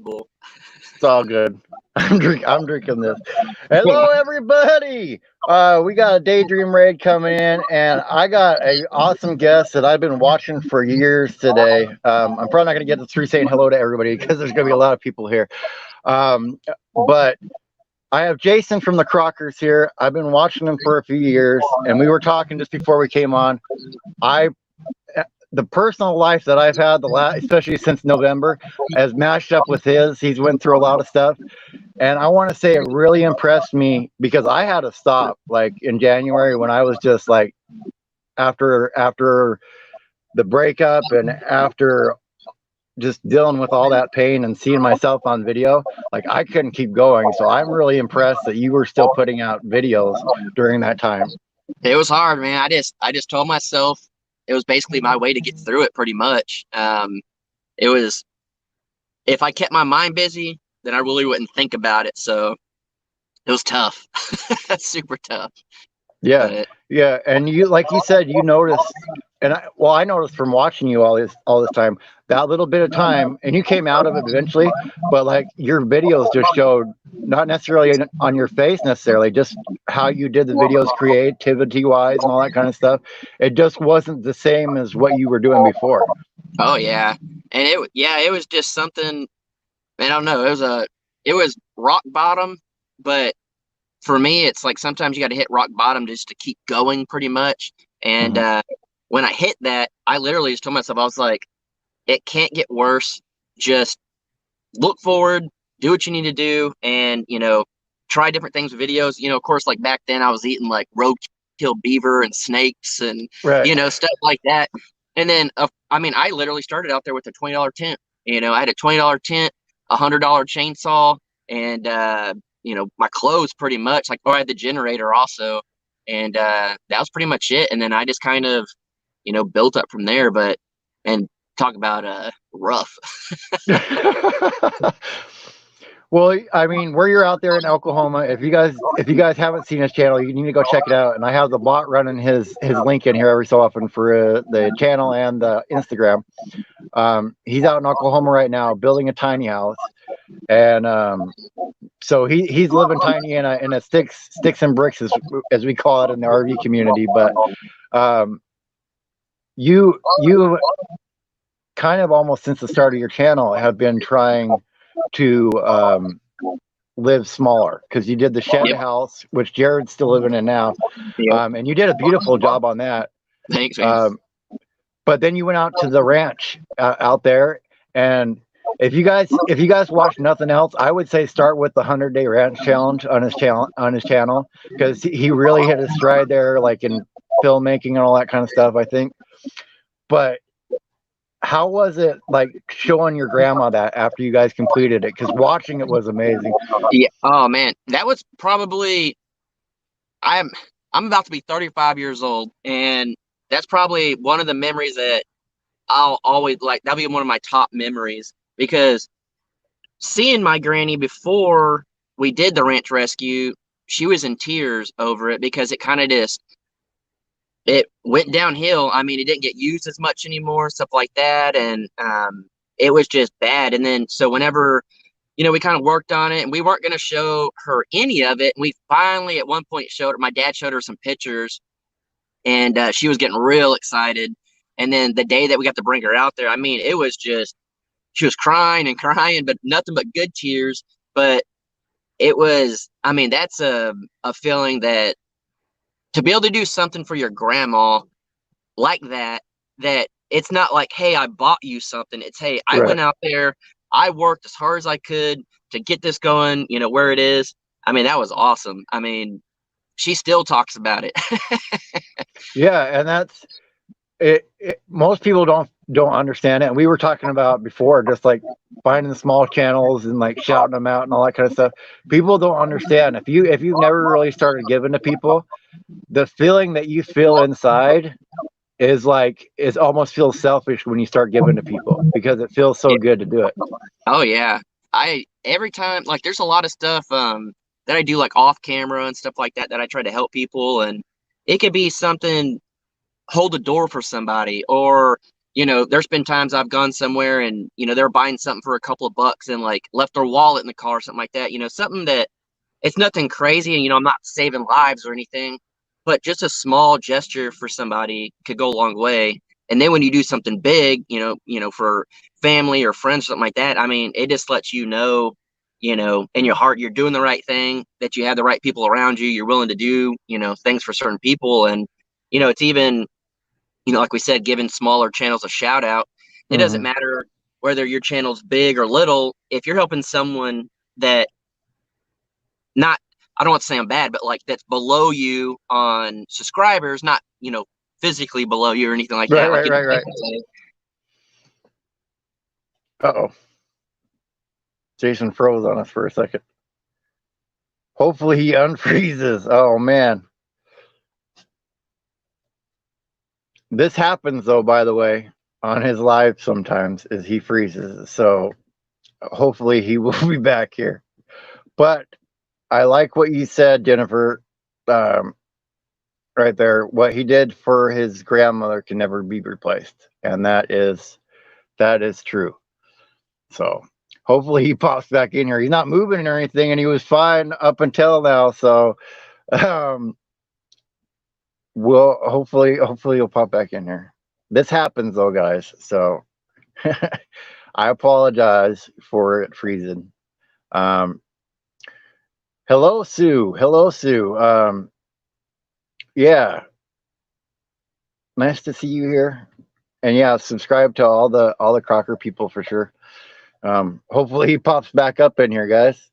Bull. It's all good. I'm drinking this. Hello, everybody. We got a daydream raid coming in, and I got a awesome guest that I've been watching for years today. I'm probably not going to get through saying hello to everybody because there's going to be a lot of people here. But I have Jason from the Crockers here. I've been watching him for a few years, and we were talking just before we came on. The personal life that I've had especially since November, has matched up with his. He's went through a lot of stuff, and I want to say it really impressed me because I had to stop like in January when I was just like after the breakup and after just dealing with all that pain and seeing myself on video, like I couldn't keep going. So I'm really impressed that you were still putting out videos during that time. It was hard, man. I just told myself it was basically my way to get through it pretty much. It was, if I kept my mind busy, then I really wouldn't think about it. So it was tough. That's super tough. Yeah. But, yeah. And you, like you said, you noticed, and I noticed from watching you all this time, that little bit of time, and you came out of it eventually, but like your videos just showed not necessarily on your face necessarily, just how you did the videos creativity wise and all that kind of stuff. It just wasn't the same as what you were doing before. oh yeah. And it was just something, I don't know. It was rock bottom, but for me, it's like sometimes you got to hit rock bottom just to keep going pretty much. And when I hit that, I literally just told myself, I was like, it can't get worse. Just look forward, do what you need to do, and, try different things with videos. Of course, like back then I was eating like roadkill beaver and snakes and, Right. Stuff like that. And then, I literally started out there with a $20 tent. I had a $20 tent, a $100 chainsaw, and, my clothes pretty much. Like, I had the generator also. And that was pretty much it. And then I just kind of, built up from there. And talk about rough. Well, I mean, where you're out there in Oklahoma, if you guys haven't seen his channel, you need to go check it out. And I have the bot running his link in here every so often for the channel and the Instagram. He's out in Oklahoma right now building a tiny house, and so he's living tiny in a sticks and bricks as we call it in the RV community. But you kind of almost since the start of your channel have been trying to live smaller, because you did the shed house, which Jared's still living in now. And you did a beautiful job on that. Thanks, man. But then you went out to the ranch out there, and if you guys watch nothing else, I would say start with the 100-day ranch challenge on his channel, because he really hit his stride there, like in filmmaking and all that kind of stuff, I think. But how was it like showing your grandma that after you guys completed it? Because watching it was amazing. Yeah. Oh man, that was probably. I'm about to be 35 years old, and that's probably one of the memories that I'll always like. That'll be one of my top memories, because seeing my granny before we did the ranch rescue, she was in tears over it, because it kind of just. It went downhill. I mean, it didn't get used as much anymore, stuff like that. And it was just bad. And then, so whenever, we kind of worked on it, and we weren't going to show her any of it. And we finally, at one point, my dad showed her some pictures, and she was getting real excited. And then the day that we got to bring her out there, I mean, it was just, she was crying and crying, but nothing but good tears. But it was, I mean, that's a feeling that, to be able to do something for your grandma like that it's not like, hey, I bought you something. It's, hey, I went out there, I worked as hard as I could to get this going, where it is. I mean, that was awesome. I mean, she still talks about it. Yeah, and that's it. Most people don't understand it. And we were talking about before, just like finding the small channels and like shouting them out and all that kind of stuff. People don't understand. If you've never really started giving to people, the feeling that you feel inside is almost feels selfish when you start giving to people, because it feels so good to do it. Oh yeah. Every time, like, there's a lot of stuff that I do like off camera and stuff like that I try to help people, and it could be something, hold a door for somebody, or there's been times I've gone somewhere and, they're buying something for a couple of bucks and like left their wallet in the car or something like that. Something that it's nothing crazy. And, I'm not saving lives or anything, but just a small gesture for somebody could go a long way. And then when you do something big, for family or friends, something like that, I mean, it just lets in your heart, you're doing the right thing, that you have the right people around you, you're willing to do, things for certain people. And, it's even, like we said, giving smaller channels a shout out. It doesn't matter whether your channel's big or little. If you're helping someone that not, I don't want to say I'm bad, but like that's below you on subscribers, not, physically below you or anything like that. Right. Uh-oh. Jason froze on us for a second. Hopefully he unfreezes. Oh, man. This happens, though, by the way, on his live sometimes, is he freezes. So hopefully he will be back here. But I like what you said, Jennifer, right there. What he did for his grandmother can never be replaced. And that is true. So hopefully he pops back in here. He's not moving or anything, and he was fine up until now. So we'll hopefully he'll pop back in here. This happens though, guys. So I apologize for it freezing. Hello, Sue. Hello, Sue. Yeah. Nice to see you here. And yeah, subscribe to all the Crocker people for sure. Hopefully he pops back up in here, guys.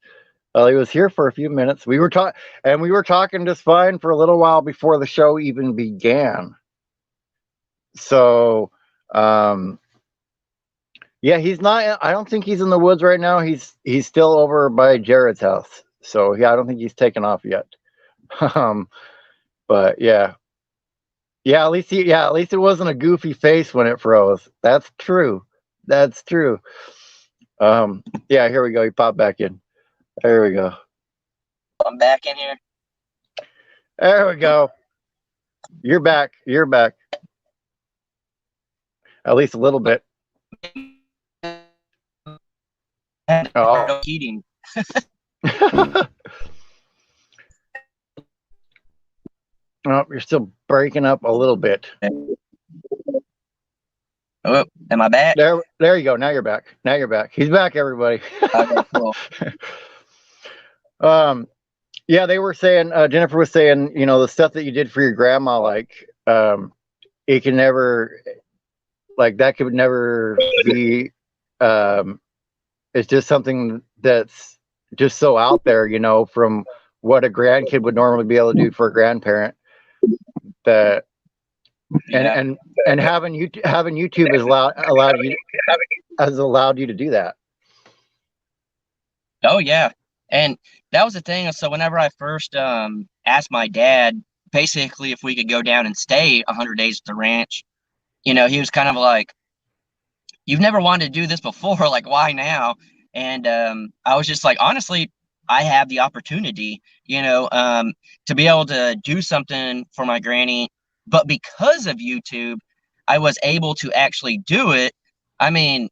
He was here for a few minutes. We were talking just fine for a little while before the show even began. So, yeah, he's not. I don't think he's in the woods right now. He's still over by Jared's house. So yeah, I don't think he's taken off yet. But yeah, at least it wasn't a goofy face when it froze. That's true. That's true. Yeah, here we go. He popped back in. There we go. I'm back in here. There we go. You're back. You're back. At least a little bit. Oh. Heating. Oh, you're still breaking up a little bit. Oh, am I back? There you go. Now you're back. Now you're back. He's back, everybody. Okay, cool. Yeah, they were saying, Jennifer was saying, the stuff that you did for your grandma, like, it can never, like, that could never be, it's just something that's just so out there, from what a grandkid would normally be able to do for a grandparent. That and having YouTube has allowed you to do that. Oh yeah, and that was the thing. So whenever I first asked my dad, basically if we could go down and stay 100 days at the ranch, he was kind of like, "You've never wanted to do this before, like why now?" And I was just like, honestly, I have the opportunity, to be able to do something for my granny, but because of YouTube, I was able to actually do it. I mean,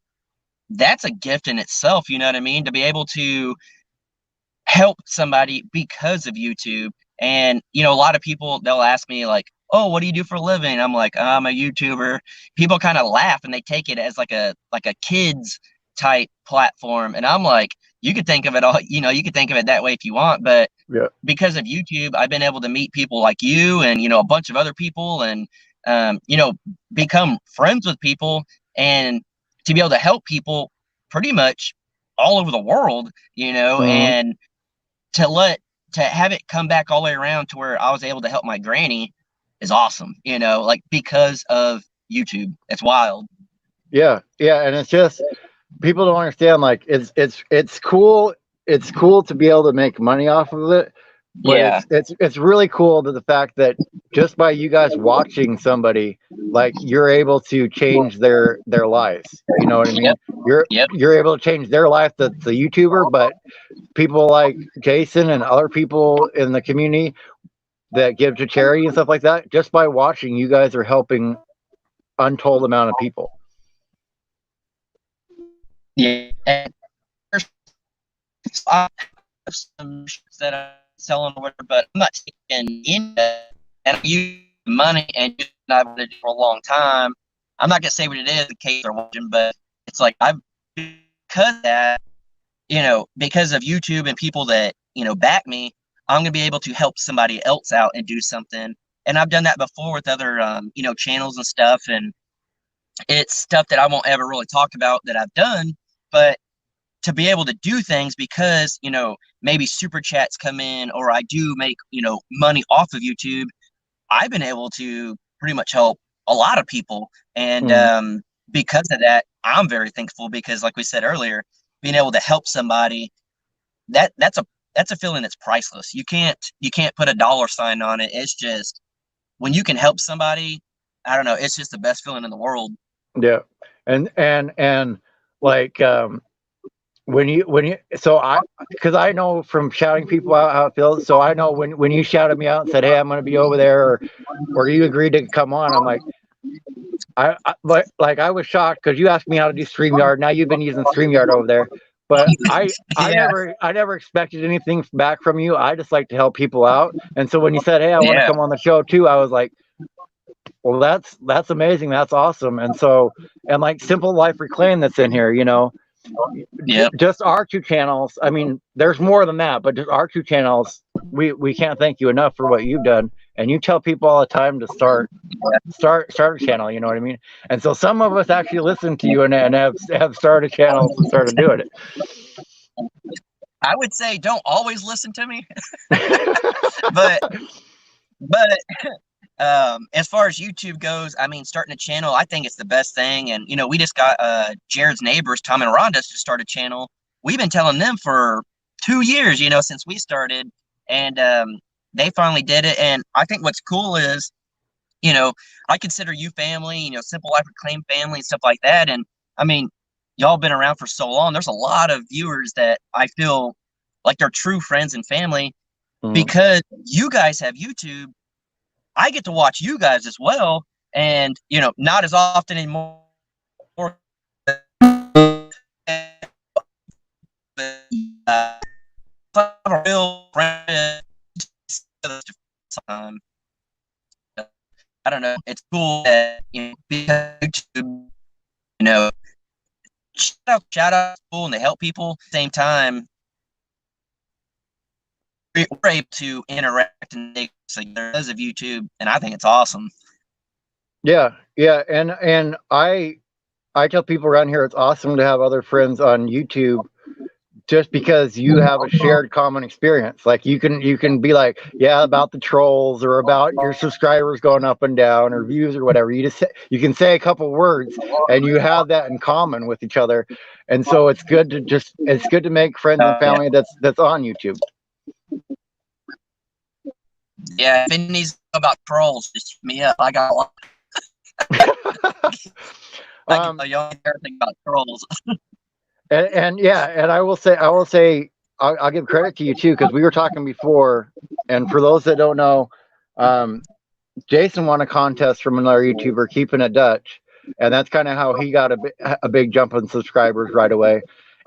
that's a gift in itself, you know what I mean? To be able to help somebody because of YouTube. And, a lot of people, they'll ask me like, "Oh, what do you do for a living?" I'm like, "I'm a YouTuber." People kind of laugh and they take it as like a kids type platform. And I'm like, you could think of it all, you could think of it that way if you want, but yeah, because of YouTube, I've been able to meet people like you and, a bunch of other people and, become friends with people and to be able to help people pretty much all over the world, and to have it come back all the way around to where I was able to help my granny is awesome, like because of YouTube. It's wild. Yeah, and it's just people don't understand. Like it's cool. It's cool to be able to make money off of it, but Yeah. it's really cool to the fact that just by you guys watching somebody, like you're able to change their lives. You know what I mean? You're able to change their life. That's a YouTuber, but people like Jason and other people in the community that give to charity and stuff like that, just by watching, you guys are helping untold amount of people. Yeah. And there's I have some shirts that I'm selling or whatever, but I'm not taking in that. And I use money and I've been it for a long time. I'm not gonna say what it is in case they're watching, but it's like I've because of that, because of YouTube and people that, back me, I'm gonna be able to help somebody else out and do something. And I've done that before with other channels and stuff, and it's stuff that I won't ever really talk about that I've done, but to be able to do things because, maybe super chats come in or I do make, money off of YouTube, I've been able to pretty much help a lot of people. And Mm. because of that, I'm very thankful because like we said earlier, being able to help somebody, that's a feeling that's priceless. You can't put a dollar sign on it. It's just when you can help somebody, I don't know, it's just the best feeling in the world. Yeah. And like when you so I because I know from shouting people out how it feels. So I know when you shouted me out and said, "Hey, I'm going to be over there," or you agreed to come on, I'm like, like I was shocked because you asked me how to do StreamYard. Now you've been using StreamYard over there, but I Yeah, never expected anything back from you. I just like to help people out, and so when you said, "Hey, I want to yeah, come on the show too," I was like, well, that's amazing. That's awesome. And so, and like Simple Life Reclaim that's in here, yep, just our two channels. I mean, there's more than that, but just our two channels. We can't thank you enough for what you've done. And you tell people all the time to start a channel. You know what I mean? And so some of us actually listen to you and have started channels and started doing I would say don't always listen to me, but it. but as far as YouTube goes, I mean, starting a channel, I think it's the best thing. And we just got Jared's neighbors, Tom and Rhonda, to start a channel. We've been telling them for 2 years, since we started, and they finally did it. And I think what's cool is, you know, I consider you family, Simple Life Reclaim family and stuff like that. And I mean, y'all been around for so long. There's a lot of viewers that I feel like they're true friends and family Mhm. because you guys have YouTube. I get to watch you guys as well, and not as often anymore. Uh, real friend. Um, I don't know. It's cool that because YouTube, you know, shout out, cool, and they help people. At the same time, we're able to interact and make because of YouTube, and I think it's awesome. Yeah, yeah, and I tell people around here it's awesome to have other friends on YouTube just because you have a shared common experience. Like you can be like, yeah, about the trolls or about your subscribers going up and down or views or whatever. You can say a couple words and you have that in common with each other. And so it's good to make friends and Yeah, family that's on YouTube. yeah. If anything needs to know about trolls, just hit me up. I can um tell you everything about trolls. and yeah, and I'll give credit to you too because we were talking before, and for those that don't know, um Jason won a contest from another YouTuber, Keeping It Dutch, and that's kind of how he got a big jump in subscribers right away.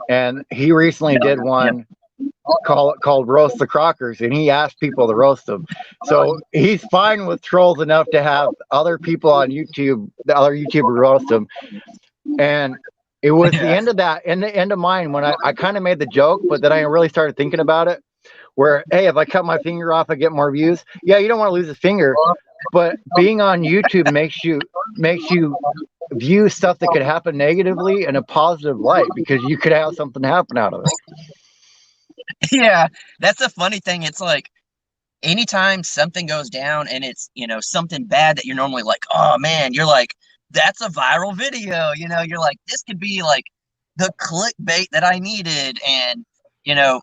And he recently did Yeah, one called Roast the Crockers, and he asked people to roast them. So he's fine with trolls enough to have other people on YouTube, the other YouTuber roast him. And it was the yeah, end of that, and the end of mine when I kind of made the joke, but then I really started thinking about it. Where hey, if I cut my finger off, I get more views. Yeah, you don't want to lose a finger, but being on YouTube makes you view stuff that could happen negatively in a positive light because you could have something happen out of it. yeah. That's a funny thing. It's like anytime something goes down and it's something bad that you're normally like, oh man, you're like, that's a viral video. You're like, this could be like the clickbait that I needed. And you know,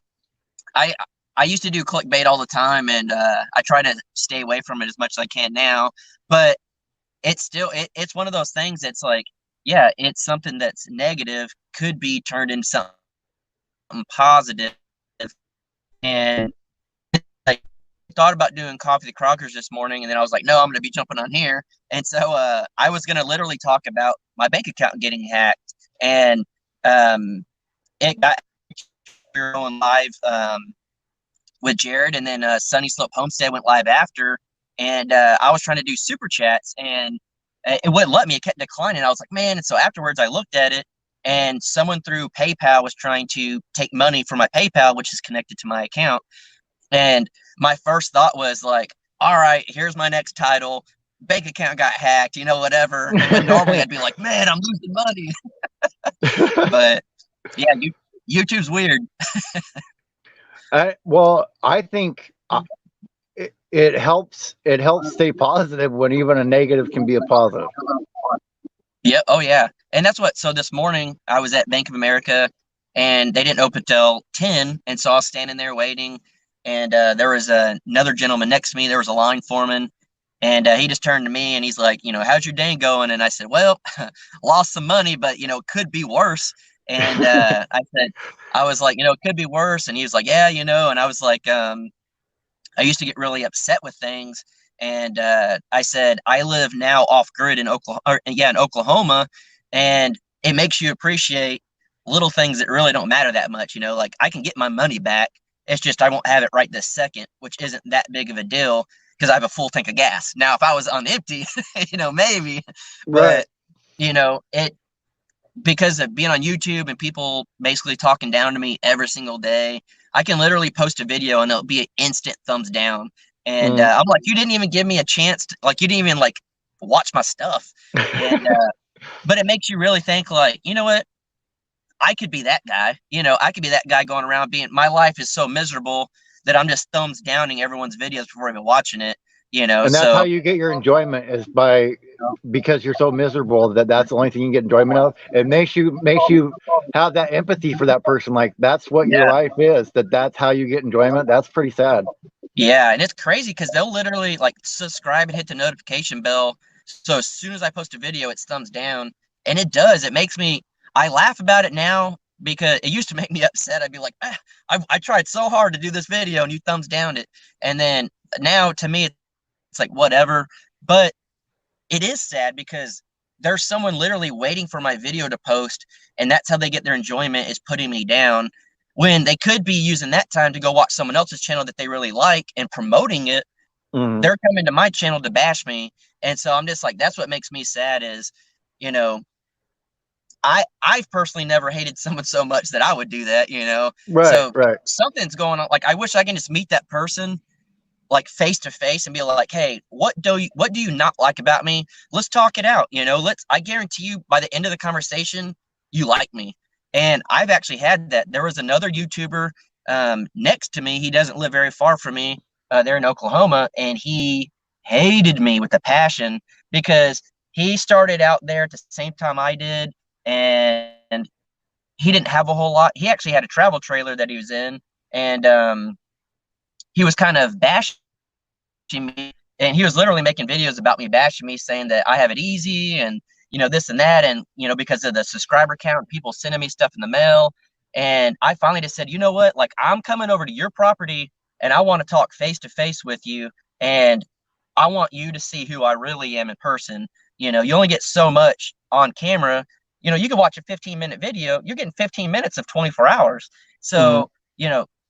I I used to do clickbait all the time, and I try to stay away from it as much as I can now. But it's one of those things that's like, yeah, it's something that's negative could be turned into something positive. And like thought about doing coffee the Crockers this morning, and then I was like, no, I'm going to be jumping on here. And so I was going to literally talk about my bank account getting hacked, and it got we were going live with Jared, and then Sunny Slope Homestead went live after, and I was trying to do super chats, and it wouldn't let me. It kept declining. I was like, man. And so afterwards, I looked at it, and someone through PayPal was trying to take money from my PayPal, which is connected to my account. And my first thought was like, all right, here's my next title. Bank account got hacked, whatever. And normally I'd be like, man, I'm losing money. But yeah, YouTube's weird. I think it helps. It helps stay positive when even a negative can be a positive. Yeah. Oh, yeah. And that's what. So this morning I was at Bank of America, and they didn't open till 10, and so I was standing there waiting, and there was another gentleman next to me. There was a line foreman, and he just turned to me and he's like, how's your day going? And I said, well, lost some money, but it could be worse. And I was like, it could be worse. And he was like, yeah, and I was like, I used to get really upset with things. And I said, I live now off grid in Oklahoma, and it makes you appreciate little things that really don't matter that much. Like I can get my money back. It's just I won't have it right this second, which isn't that big of a deal because I have a full tank of gas. Now, if I was on empty, maybe, Right. but it because of being on YouTube and people basically talking down to me every single day, I can literally post a video and it'll be an instant thumbs down. And I'm like, you didn't even give me a chance to, like, you didn't even like watch my stuff. And but it makes you really think, like, you know what? I could be that guy. I could be that guy going around being, my life is so miserable that I'm just thumbs downing everyone's videos before even watching it. And that's how So you get your enjoyment is because you're so miserable that's the only thing you get enjoyment of. It makes you have that empathy for that person. Like that's what your yeah, life is. That's how you get enjoyment. That's pretty sad. yeah, and it's crazy because they'll literally like subscribe and hit the notification bell. So as soon as I post a video, it's thumbs down, and it does. It makes me. I laugh about it now because it used to make me upset. I'd be like, I tried so hard to do this video, and you thumbs downed it. And then now, to me, it's like whatever. But it is sad because there's someone literally waiting for my video to post, and that's how they get their enjoyment, is putting me down when they could be using that time to go watch someone else's channel that they really like and promoting it. Mm-hmm. They're coming to my channel to bash me. And so I'm just like, that's what makes me sad is, you know, I've personally never hated someone so much that I would do that. Right, So right. something's going on. Like, I wish I can just meet that person like face to face and be like, hey, what do you not like about me? Let's talk it out. I guarantee you by the end of the conversation, you like me. And I've actually had that. There was another YouTuber next to me. He doesn't live very far from me. They're in Oklahoma, and he hated me with a passion because he started out there at the same time I did, and he didn't have a whole lot. He actually had a travel trailer that he was in, and he was kind of bashing me, and he was literally making videos about me bashing me, saying that I have it easy and this and that, and because of the subscriber count, people sending me stuff in the mail. And I finally just said, you know what, like, I'm coming over to your property and I want to talk face to face with you, and I want you to see who I really am in person. You only get so much on camera. You can watch a 15-minute video, you're getting 15 minutes of 24 hours. Mm-hmm. So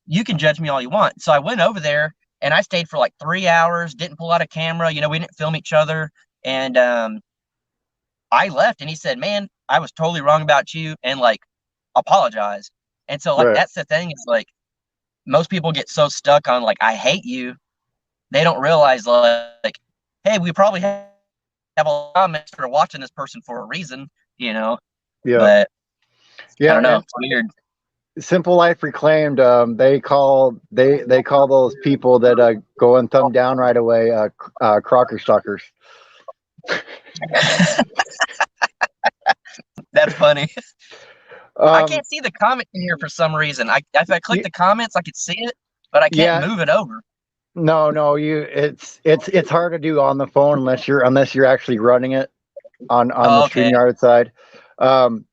you can judge me all you want. So I went over there and I stayed for like 3 hours, didn't pull out a camera, we didn't film each other. And I left, and he said, man, I was totally wrong about you, and like apologized. And so, like, Right. that's the thing, is like most people get so stuck on like, I hate you, they don't realize like, hey, we probably have a lot of comments for watching this person for a reason. Yeah. But I Yeah. don't know, And it's weird. Simple Life Reclaimed, they call those people that go and thumb down right away Crocker stalkers. That's funny. I Um, can't see the comment in here for some reason. If I click the comments, I could see it, but I can't yeah, move it over. no, it's hard to do on the phone unless you're actually running it on the Oh, okay. StreamYard side. Um,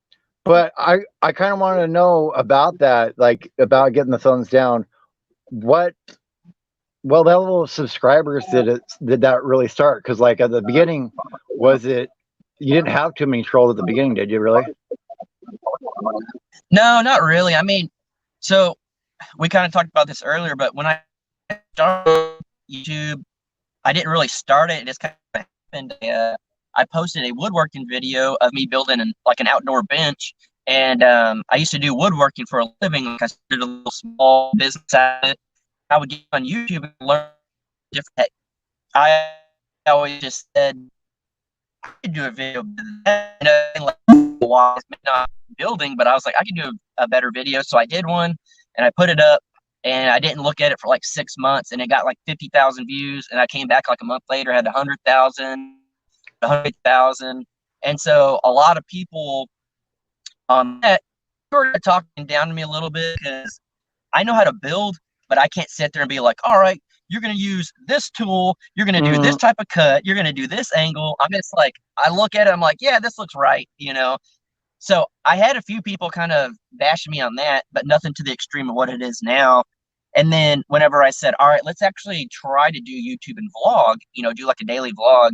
but I kind of wanted to know about that, like about getting the thumbs down. What level of subscribers did that really start? Because like at the beginning, was it you didn't have too many trolls at the beginning, did you really? No, not really. I mean, so we kind of talked about this earlier, but when I started YouTube, I didn't really start it. It just kind of happened. I posted a woodworking video of me building like an outdoor bench, and I used to do woodworking for a living. Like I started a little small business out of it. I would get on YouTube and learn different. I always just said I could do a video, like not building, but I was like I could do a better video, so I did one and I put it up. And I didn't look at it for like 6 months, and it got like 50,000 views. And I came back like a month later, had 100,000, 100,000. And so a lot of people on that were talking down to me a little bit because I know how to build, but I can't sit there and be like, all right, you're going to use this tool. You're going to do this type of cut. You're going to do this angle. I'm just like, I look at it. I'm like, yeah, this looks right. So I had a few people kind of bashing me on that, but nothing to the extreme of what it is now. And then whenever I said, all right, let's actually try to do YouTube and vlog, do like a daily vlog.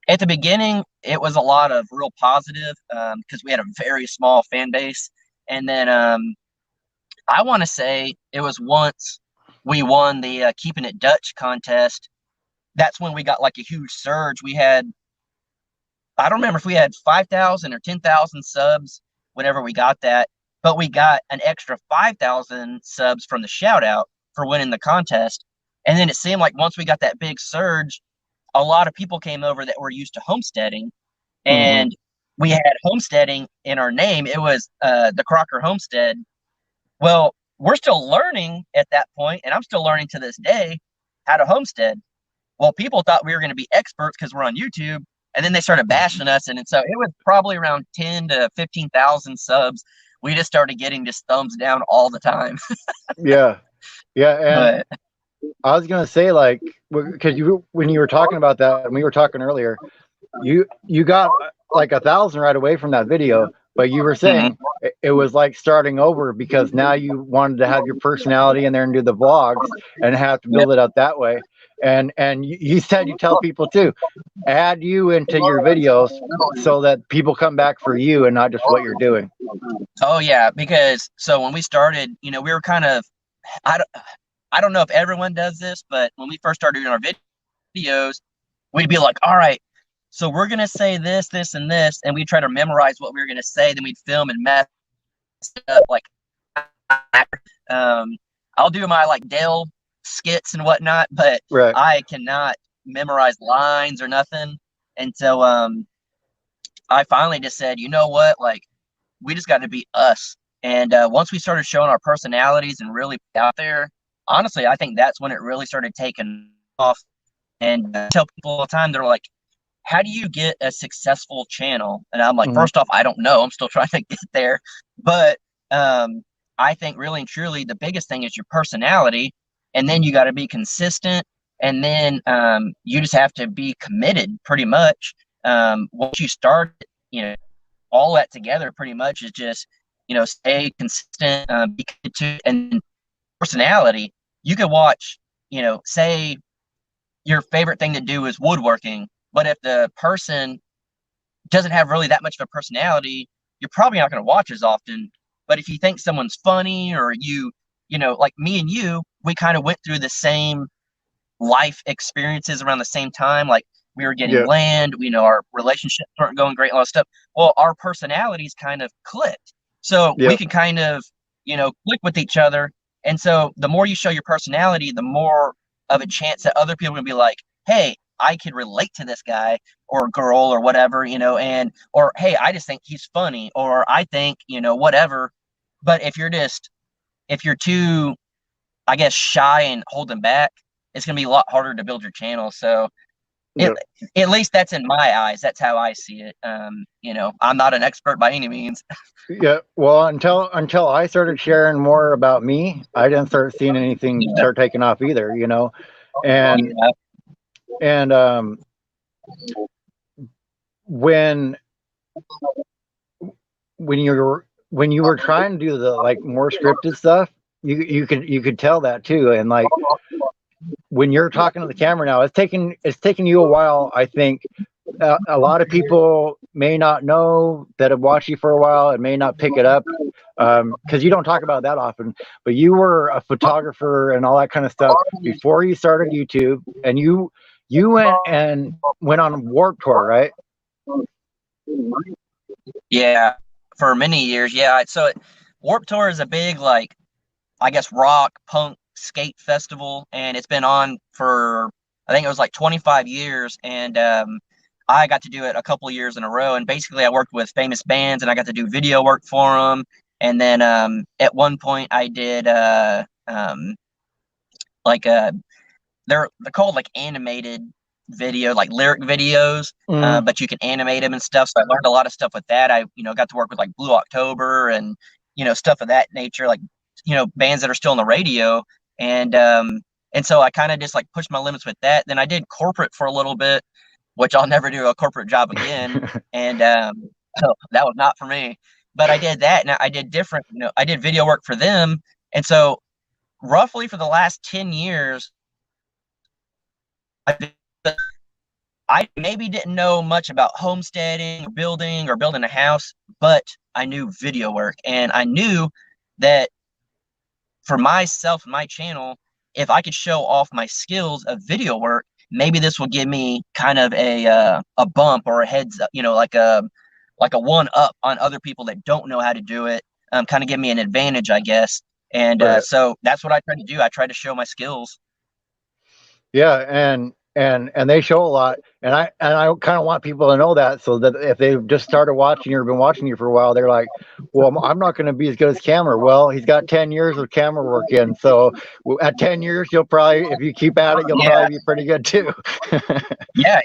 At the beginning, it was a lot of real positive because we had a very small fan base. And then I want to say it was once we won the Keeping It Dutch contest. That's when we got like a huge surge. I don't remember if we had 5,000 or 10,000 subs whenever we got that, but we got an extra 5,000 subs from the shout out for winning the contest. And then it seemed like once we got that big surge, a lot of people came over that were used to homesteading, and we had homesteading in our name. It was the Crocker Homestead. Well, we're still learning at that point, and I'm still learning to this day how to homestead. Well, people thought we were going to be experts because we're on YouTube, and then they started bashing us, and so it was probably around 10 to 15,000 subs. We just started getting just thumbs down all the time. Yeah. And But I was gonna say, like, because when you were talking about that, and we were talking earlier, you got like 1,000 right away from that video, but you were mhm. saying it was like starting over because now you wanted to have your personality in there and do the vlogs and have to Yep. build it up that way. And you said you tell people too, add you into your videos so that people come back for you and not just what you're doing. Oh yeah, because so when we started, we were kind of I don't, I don't know if everyone does this, but when we first started doing our videos, we'd be like, all right, so we're gonna say this, this, and this, and we try to memorize what we were gonna say. Then we'd film and mess it up. Like, um, I'll do my like Dale skits and whatnot, but Right. I cannot memorize lines or nothing. And so, I finally just said, you know what, like, we just got to be us. And once we started showing our personalities and really out there, honestly, I think that's when it really started taking off. And I tell people all the time, they're like, how do you get a successful channel? And I'm like, Mm-hmm. first off, I don't know. I'm still trying to get there. But I think really and truly, the biggest thing is your personality. And then you got to be consistent. And then you just have to be committed pretty much. Once you start, all that together pretty much is just, stay consistent, be committed to, and personality. You could watch, say your favorite thing to do is woodworking, but if the person doesn't have really that much of a personality, you're probably not going to watch as often. But if you think someone's funny, or like me and you, we kind of went through the same life experiences around the same time. Like we were getting Yeah. land, our relationships weren't going great, all that stuff. Well, our personalities kind of clicked. So we Yep. could kind of, click with each other. And so the more you show your personality, the more of a chance that other people are going to be like, hey, I could relate to this guy or girl or whatever, or hey, I just think he's funny, or I think, whatever. But if you're too, I guess, shy and holding back, it's going to be a lot harder to build your channel. So Yep. at least that's in my eyes. That's how I see it. I'm not an expert by any means. Yeah, well, until I started sharing more about me, I didn't start seeing anything Yeah. start taking off either, And Yeah. and when when you were trying to do the like more scripted stuff, you could tell that too. And like when you're talking to the camera now, it's taking you a while. I think a lot of people may not know that have watched you for a while and may not pick it up, because you don't talk about that often, but you were a photographer and all that kind of stuff before you started YouTube, and you went on Warp Tour, right? Yeah, for many years. Yeah, so Warp Tour is a big, like, I guess, rock punk skate festival, and it's been on for, I think it was like 25 years, and I got to do it a couple of years in a row. And basically, I worked with famous bands, and I got to do video work for them. And then at one point, I did like they're called like animated video, like lyric videos, Mm, but you can animate them and stuff. So I learned a lot of stuff with that. I, got to work with like Blue October and, stuff of that nature, like, bands that are still on the radio. And so I kind of just like pushed my limits with that. Then I did corporate for a little bit, which I'll never do a corporate job again. And so that was not for me. But I did that, and I did different, I did video work for them. And so roughly for the last 10 years, I maybe didn't know much about homesteading or building a house, but I knew video work, and I knew that for myself and my channel, if I could show off my skills of video work, maybe this will give me kind of a bump or a heads up, like a one up on other people that don't know how to do it. Kind of give me an advantage, I guess. And right. so that's what I try to do. I try to show my skills. Yeah, and they show a lot, and I kind of want people to know that, so that if they've just started watching you or been watching you for a while, they're like, well, I'm not going to be as good as camera. Well, he's got 10 years of camera work in, so at 10 years, you'll probably, if you keep at it, you'll Yeah, probably be pretty good too. yeah.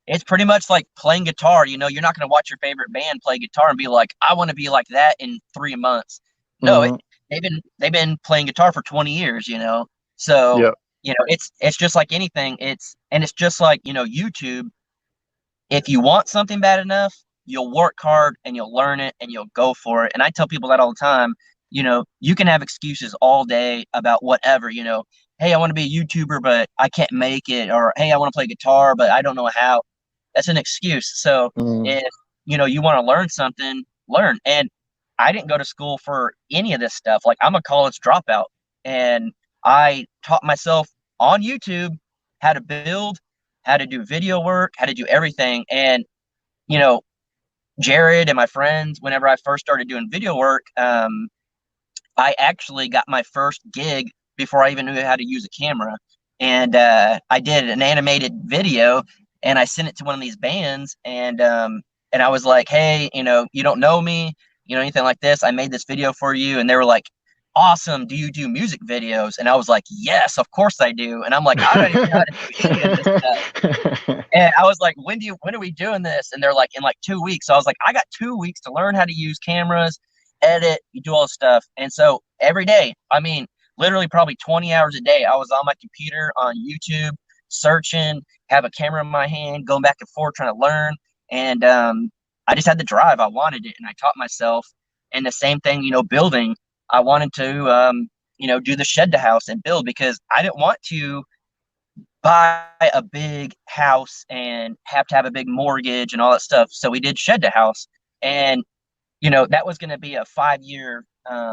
It's pretty much like playing guitar. You're not going to watch your favorite band play guitar and be like, I want to be like that in 3 months. No, Hmm. they've been playing guitar for 20 years. So Yep. it's just like anything. It's just like YouTube. If you want something bad enough, you'll work hard and you'll learn it and you'll go for it. And I tell people that all the time. You can have excuses all day about whatever. Hey, I want to be a YouTuber, but I can't make it. Or hey, I want to play guitar, but I don't know how. That's an excuse. So Mm, if you want to learn something, learn. And I didn't go to school for any of this stuff. Like, I'm a college dropout, and I taught myself on YouTube how to build, how to do video work, how to do everything. And you know, Jared and my friends, whenever I first started doing video work, I actually got my first gig before I even knew how to use a camera. And I did an animated video, and I sent it to one of these bands, and I was like, hey, you don't know me, anything like this. I made this video for you. And they were like, awesome. Do you do music videos? And I was like, yes, of course I do. And I'm like, I don't even know how to do any of this stuff. And I was like, when are we doing this? And they're like, in like 2 weeks. So I was like, I got 2 weeks to learn how to use cameras, edit, you do all this stuff. And so every day, I mean, literally probably 20 hours a day, I was on my computer on YouTube, searching, have a camera in my hand, going back and forth, trying to learn. And I just had the drive. I wanted it, and I taught myself. And the same thing, building. I wanted to, do the shed to house and build, because I didn't want to buy a big house and have to have a big mortgage and all that stuff. So we did shed to house, and that was going to be a 5-year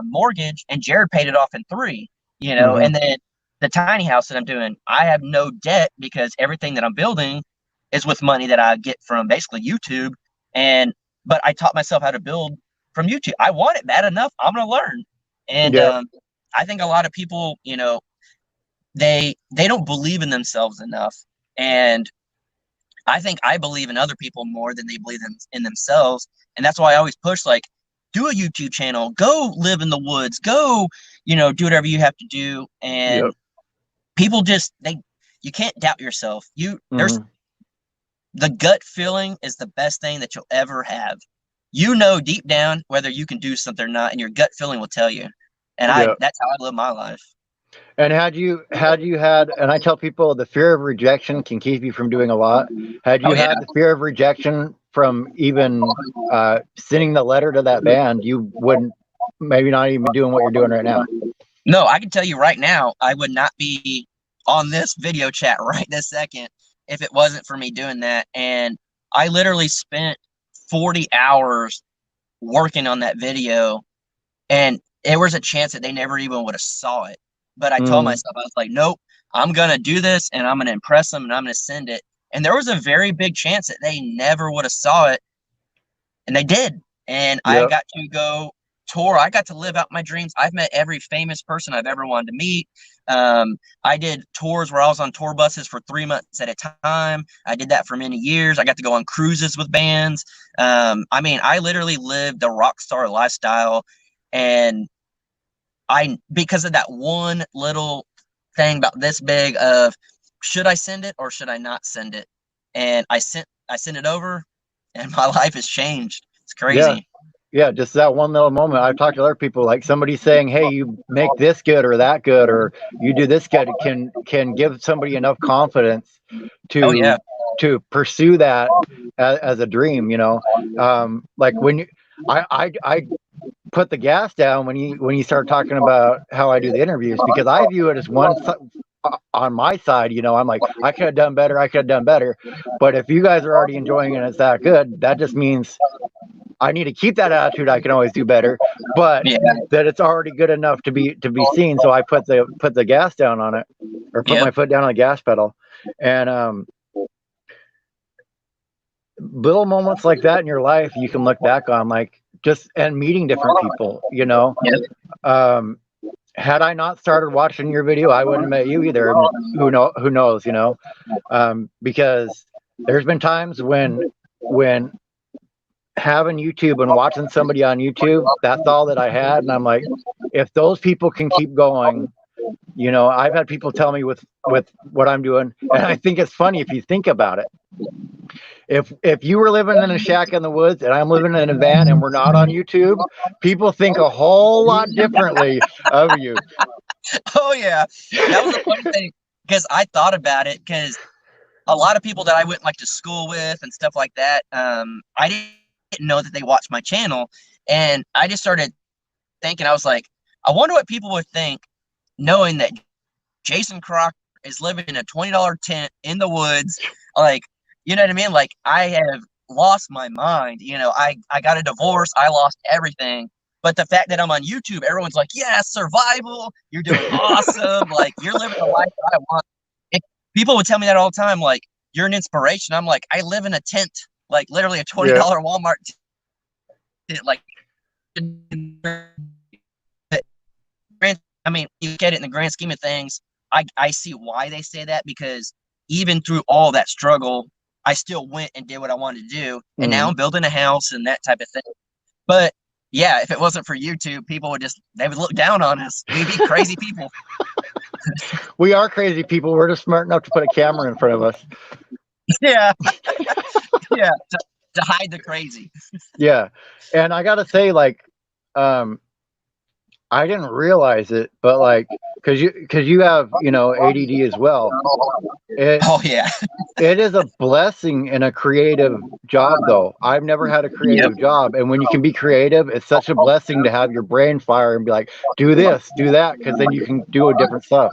mortgage, and Jared paid it off in 3. hmm. And then the tiny house that I'm doing, I have no debt, because everything that I'm building is with money that I get from basically YouTube. And but I taught myself how to build from YouTube. I want it bad enough. I'm going to learn. And Yeah. I think a lot of people, they don't believe in themselves enough. And I think I believe in other people more than they believe in themselves. And that's why I always push, like, do a YouTube channel, go live in the woods, go, do whatever you have to do. And Yep. people just, you can't doubt yourself. There's Hmm. the gut feeling is the best thing that you'll ever have. Deep down whether you can do something or not, and your gut feeling will tell you. And Yeah. that's how I live my life. And had, and I tell people the fear of rejection can keep you from doing a lot. Had Oh you yeah. had the fear of rejection from even sending the letter to that band, you wouldn't, maybe not even doing what you're doing right now. No, I can tell you right now, I would not be on this video chat right this second if it wasn't for me doing that. And I literally spent 40 hours working on that video, and there was a chance that they never even would have saw it. But I told Mm, myself, I was like, nope, I'm gonna do this, and I'm gonna impress them, and I'm gonna send it. And there was a very big chance that they never would have saw it, and they did. And I yep. got to go tour. I got to live out my dreams. I've met every famous person I've ever wanted to meet. I did tours where I was on tour buses for 3 months at a time. I did that for many years. I got to go on cruises with bands. I mean, I literally lived the rock star lifestyle, and because of that one little thing about this big of should I send it or should I not send it, and I sent it over, and my life has changed. It's Yeah. crazy. Yeah, just that one little moment. I've talked to other people, like somebody saying, "Hey, you make this good or that good, or you do this good," can give somebody enough confidence Oh yeah. to pursue that as a dream. Like when I put the gas down when you start talking about how I do the interviews, because I view it as on my side. I'm like, I could have done better. I could have done better. But if you guys are already enjoying it and it's that good, that just means I need to keep that attitude. I can always do better, but Yeah. that it's already good enough to be seen. So I put the gas down on it, or put Yep. my foot down on the gas pedal, and little moments like that in your life you can look back on, like just and meeting different people. Yep. Um, had I not started watching your video, I wouldn't have met you either. And who knows, because there's been times when having YouTube and watching somebody on YouTube, that's all that I had. And I'm like, if those people can keep going, I've had people tell me with what I'm doing, and I think it's funny if you think about it. If you were living in a shack in the woods and I'm living in a van and we're not on YouTube, people think a whole lot differently of you. Oh yeah. That was a funny thing because I thought about it because a lot of people that I went like to school with and stuff like that, I didn't know that they watched my channel, and I just started thinking. I was like, I wonder what people would think knowing that Jason Crocker is living in a $20 tent in the woods. Like, you know what I mean? Like, I have lost my mind. I got a divorce. I lost everything. But the fact that I'm on YouTube, everyone's like, yeah, survival. You're doing awesome. Like, you're living the life that I want. If people would tell me that all the time, like, you're an inspiration. I'm like, I live in a tent, like literally a Yeah. $20 Walmart tent. Like, I mean, you get it in the grand scheme of things. I see why they say that because even through all that struggle, I still went and did what I wanted to do. And now Mm. I'm building a house and that type of thing. But yeah, if it wasn't for YouTube, people they would look down on us. We'd be crazy people. We are crazy people. We're just smart enough to put a camera in front of us. Yeah. Yeah. To hide the crazy. Yeah. And I got to say, like, I didn't realize it, but like, because you have ADD as well. It Oh, yeah. it is a blessing in a creative job, though. I've never had a Yep. creative job, and when you can be creative, it's such a blessing to have your brain fire and be like, do this, do that, because then you can do a different stuff.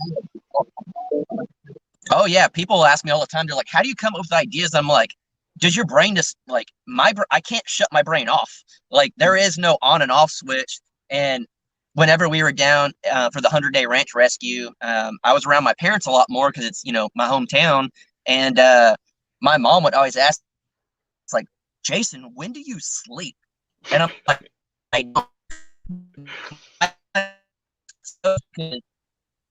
Oh, yeah. People ask me all the time, they're like, how do you come up with ideas? I'm like, does your brain just like I can't shut my brain off. Like there is no on and off switch. And whenever we were down for the 100-day ranch rescue, I was around my parents a lot more because it's my hometown. And my mom would always ask, "It's like, Jason, when do you sleep?" And I'm like, I don't.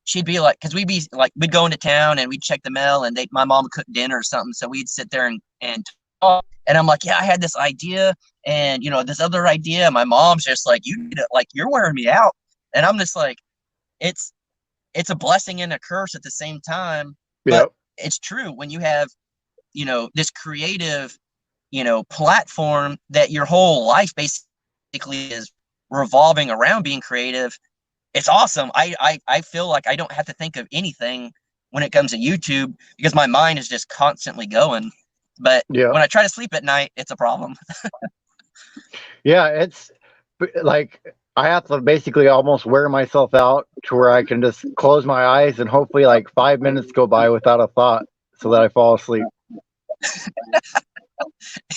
She'd be like, because we'd go into town and we'd check the mail, and my mom would cook dinner or something, so we'd sit there and talk. And I'm like, yeah, I had this idea, and this other idea. My mom's just like, you're wearing me out, and I'm just like, it's it's a blessing and a curse at the same time, but Yep. it's true when you have this creative platform that your whole life basically is revolving around being creative. It's awesome. I feel like I don't have to think of anything when it comes to YouTube because my mind is just constantly going. But Yeah. when I try to sleep at night, it's a problem. Yeah. It's like I have to basically almost wear myself out to where I can just close my eyes and hopefully like 5 minutes go by without a thought so that I fall asleep.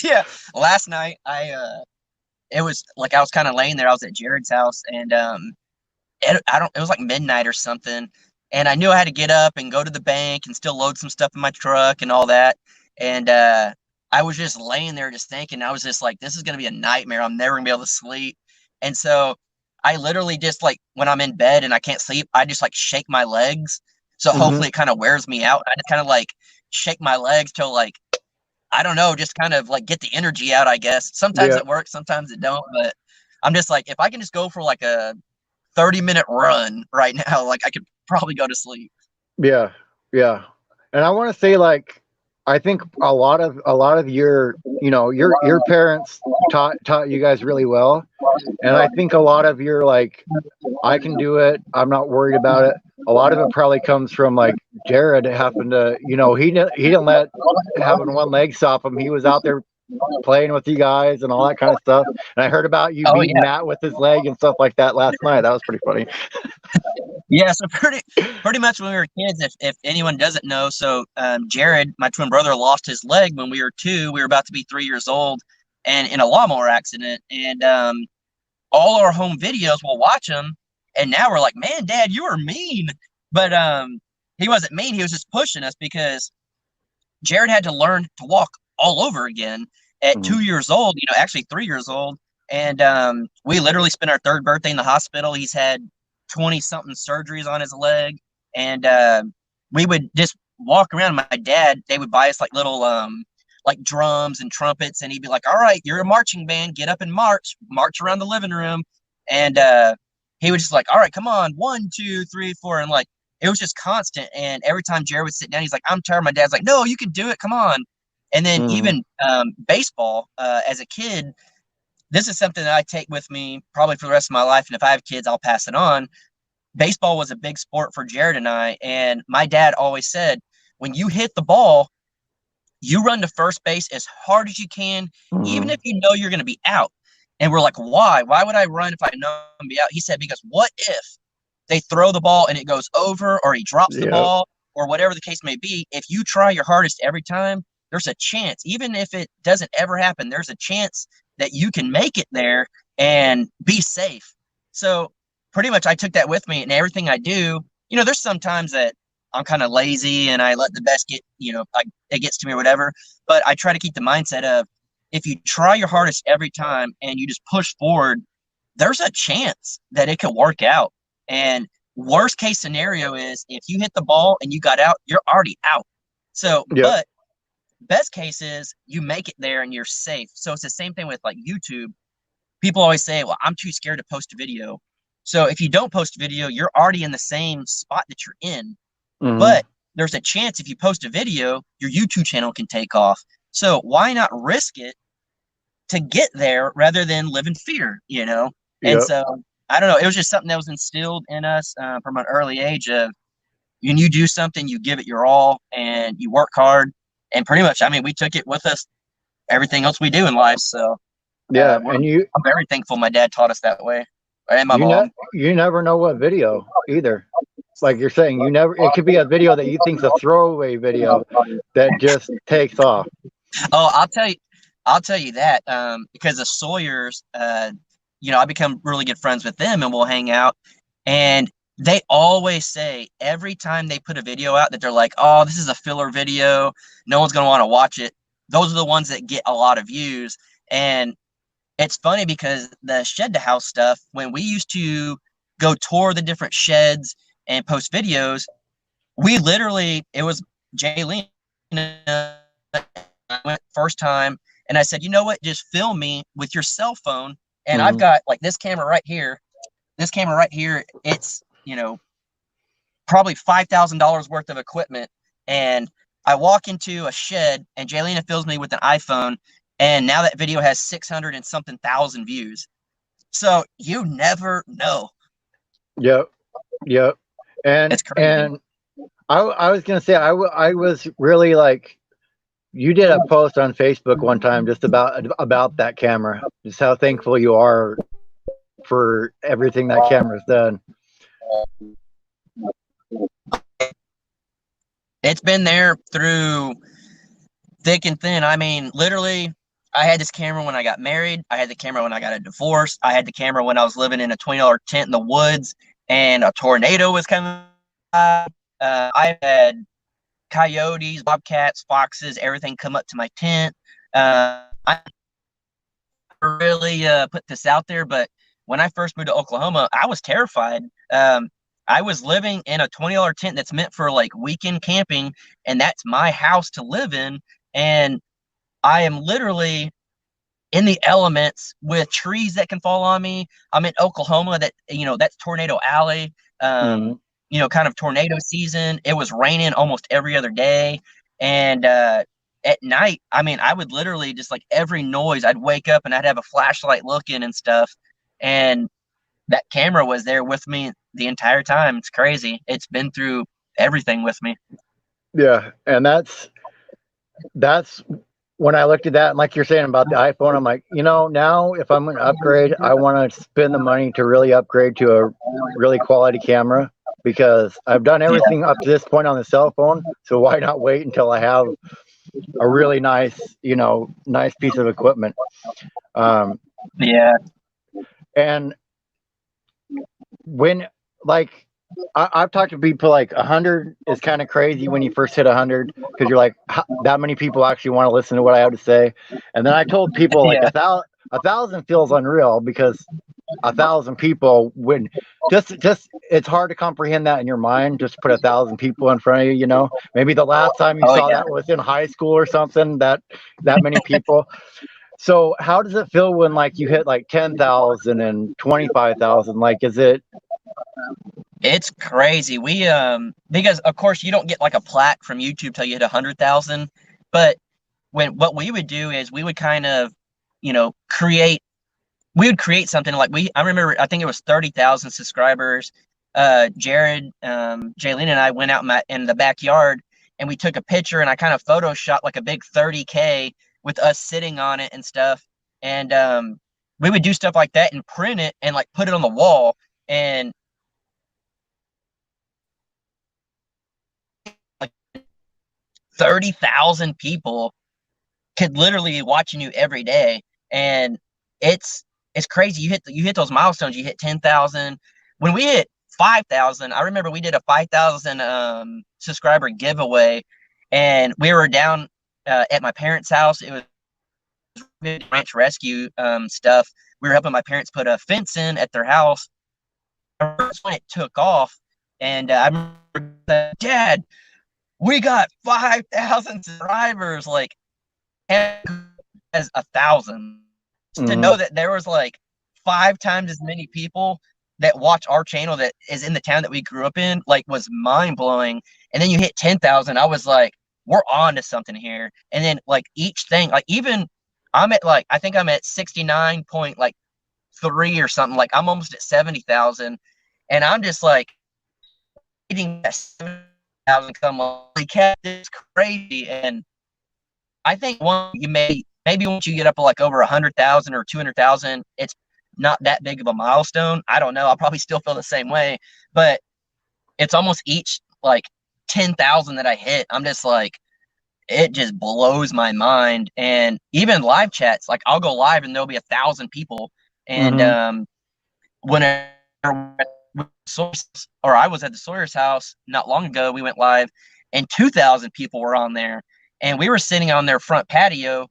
Yeah. Last night it was like I was kind of laying there. I was at Jared's house and it was like midnight or something. And I knew I had to get up and go to the bank and still load some stuff in my truck and all that. And I was just laying there just thinking, I was just like, this is going to be a nightmare. I'm never going to be able to sleep. And so I literally just like, when I'm in bed and I can't sleep, I just like shake my legs. So Hmm. hopefully it kind of wears me out. I just kind of like shake my legs till like, I don't know, just kind of like get the energy out, I guess. Sometimes Yeah, it works, sometimes it don't. But I'm just like, if I can just go for like a 30-minute run right now, like I could probably go to sleep. yeah, yeah. And I want to say, like, I think a lot of your, your parents taught you guys really well, and I think a lot of your like, I can do it. I'm not worried about it. A lot of it probably comes from like Jared happened to, he didn't let having one leg stop him. He was out there playing with you guys and all that kind of stuff. And I heard about you Oh beating yeah. Matt with his leg and stuff like that last night. That was pretty funny. Yeah, so pretty much when we were kids, if anyone doesn't know, so Jared, my twin brother, lost his leg when we were two. We were about to be 3 years old, and in a lawnmower accident. And all our home videos, we'll watch them, and now we're like, man, Dad, you were mean. But he wasn't mean. He was just pushing us because Jared had to learn to walk all over again at Mhm. 2 years old. Actually 3 years old, and we literally spent our third birthday in the hospital. He's had 20 something surgeries on his leg, and we would just walk around. My dad, they would buy us like little like drums and trumpets, and he'd be like, "All right, you're a marching band. Get up and march around the living room." And he was just like, "All right, come on, 1, 2, 3, 4," and like it was just constant. And every time Jared would sit down, he's like, "I'm tired." My dad's like, "No, you can do it. Come on." And then Mhm. even baseball as a kid, this is something that I take with me probably for the rest of my life. And if I have kids, I'll pass it on. Baseball was a big sport for Jared and I. And my dad always said, when you hit the ball, you run to first base as hard as you can, even Mhm. if you know you're going to be out. And we're like, why? Why would I run if I know I'm going to be out? He said, because what if they throw the ball and it goes over, or he drops the Yep. ball, or whatever the case may be? If you try your hardest every time, there's a chance, even if it doesn't ever happen, there's a chance that you can make it there and be safe. So pretty much I took that with me, and everything I do, there's sometimes that I'm kind of lazy and I let the best get, it gets to me or whatever. But I try to keep the mindset of, if you try your hardest every time and you just push forward, there's a chance that it could work out. And worst case scenario is if you hit the ball and you got out, you're already out. So, Yep. but best case is you make it there and you're safe. So it's the same thing with like YouTube. People always say, well, I'm too scared to post a video. So if you don't post a video, you're already in the same spot that you're in. Mhm. But there's a chance if you post a video, your YouTube channel can take off. So why not risk it to get there rather than live in fear? And Yep. so I don't know. It was just something that was instilled in us from an early age of, when you do something, you give it your all and you work hard. And pretty much, I mean, we took it with us, everything else we do in life. So Yeah. we're And I'm very thankful my dad taught us that way, and my mom. you never know what video either. Like you're saying, you never. It could be a video that you think's a throwaway video that just takes off. Oh, I'll tell you that because the Sawyers, I become really good friends with them, and we'll hang out. And they always say every time they put a video out that they're like, "Oh, this is a filler video. No one's gonna want to watch it." Those are the ones that get a lot of views. And it's funny because the shed to house stuff, when we used to go tour the different sheds and post videos, we literally, it was Jaylene went first time, and I said, you know what, just film me with your cell phone. And I've Hmm. got like this camera right here. It's probably $5,000 worth of equipment. And I walk into a shed and Jaylena films me with an iPhone, and now that video has 600 and something thousand views. So you never know. Yep. Yep. And It's crazy. and I was gonna say I was really like, you did a post on Facebook one time just about that camera, just how thankful you are for everything that camera's done. It's been there through thick and thin. I mean, literally, I had this camera when I got married. I had the camera when I got a divorce. I had the camera when I was living in a $20 tent in the woods and a tornado was coming by. I had coyotes, bobcats, foxes, everything come up to my tent. I really put this out there, but when I first moved to Oklahoma, I was terrified. I was living in a $20 tent that's meant for like weekend camping, and that's my house to live in. And I am literally in the elements with trees that can fall on me. I'm in Oklahoma, that that's Tornado Alley. Mm-hmm. Kind of tornado season. It was raining almost every other day, and at night, I mean, I would literally just like every noise, I'd wake up and I'd have a flashlight looking and stuff, and that camera was there with me the entire time. It's crazy. It's been through everything with me. Yeah, and that's when I looked at that, and like you're saying about the iPhone, I'm like, now if I'm going to upgrade, I want to spend the money to really upgrade to a really quality camera, because I've done everything up to this point on the cell phone. So why not wait until I have a really nice piece of equipment? Yeah. And when, like, I've talked to people, like 100 is kind of crazy when you first hit 100, because you're like, that many people actually want to listen to what I have to say. And then I told people like Yeah. 1,000 feels unreal, because 1,000 people, when just it's hard to comprehend that in your mind. Just put 1,000 people in front of you. Maybe the last time you Oh, saw yeah. that was in high school or something. That many people. So how does it feel when like you hit like 10,000 and 25,000? Like, is it? It's crazy. We because of course you don't get like a plaque from YouTube till you hit 100,000, but what we would do is we would kind of, create. We would create something like I remember, I think it was 30,000 subscribers. Jared, Jaylene and I went out in the backyard and we took a picture, and I kind of photoshopped like a big 30K with us sitting on it and stuff. And we would do stuff like that and print it and like put it on the wall. And like 30,000 people could literally be watching you every day. And it's crazy. You hit those milestones. You hit 10,000. When we hit 5,000, I remember we did a 5,000 subscriber giveaway, and we were down at my parents' house. It was ranch rescue stuff. We were helping my parents put a fence in at their house. That's when it took off, and I remember, Dad, we got 5,000 subscribers. Like, as 1,000. To know that there was like 5 times as many people that watch our channel that is in the town that we grew up in, like, was mind blowing. And then you hit 10,000, I was like, we're on to something here. And then like each thing, like even I'm at like, I think I'm at 69.3 or something. Like I'm almost at 70,000, and I'm just like eating that 7,000 come on. Like, it's crazy. And I think maybe once you get up to like over 100,000 or 200,000, it's not that big of a milestone. I don't know. I'll probably still feel the same way, but it's almost each like 10,000 that I hit, I'm just like, it just blows my mind. And even live chats, like I'll go live and there'll be 1,000 people. And whenever I was at the Sawyer's house not long ago, we went live and 2,000 people were on there, and we were sitting on their front patio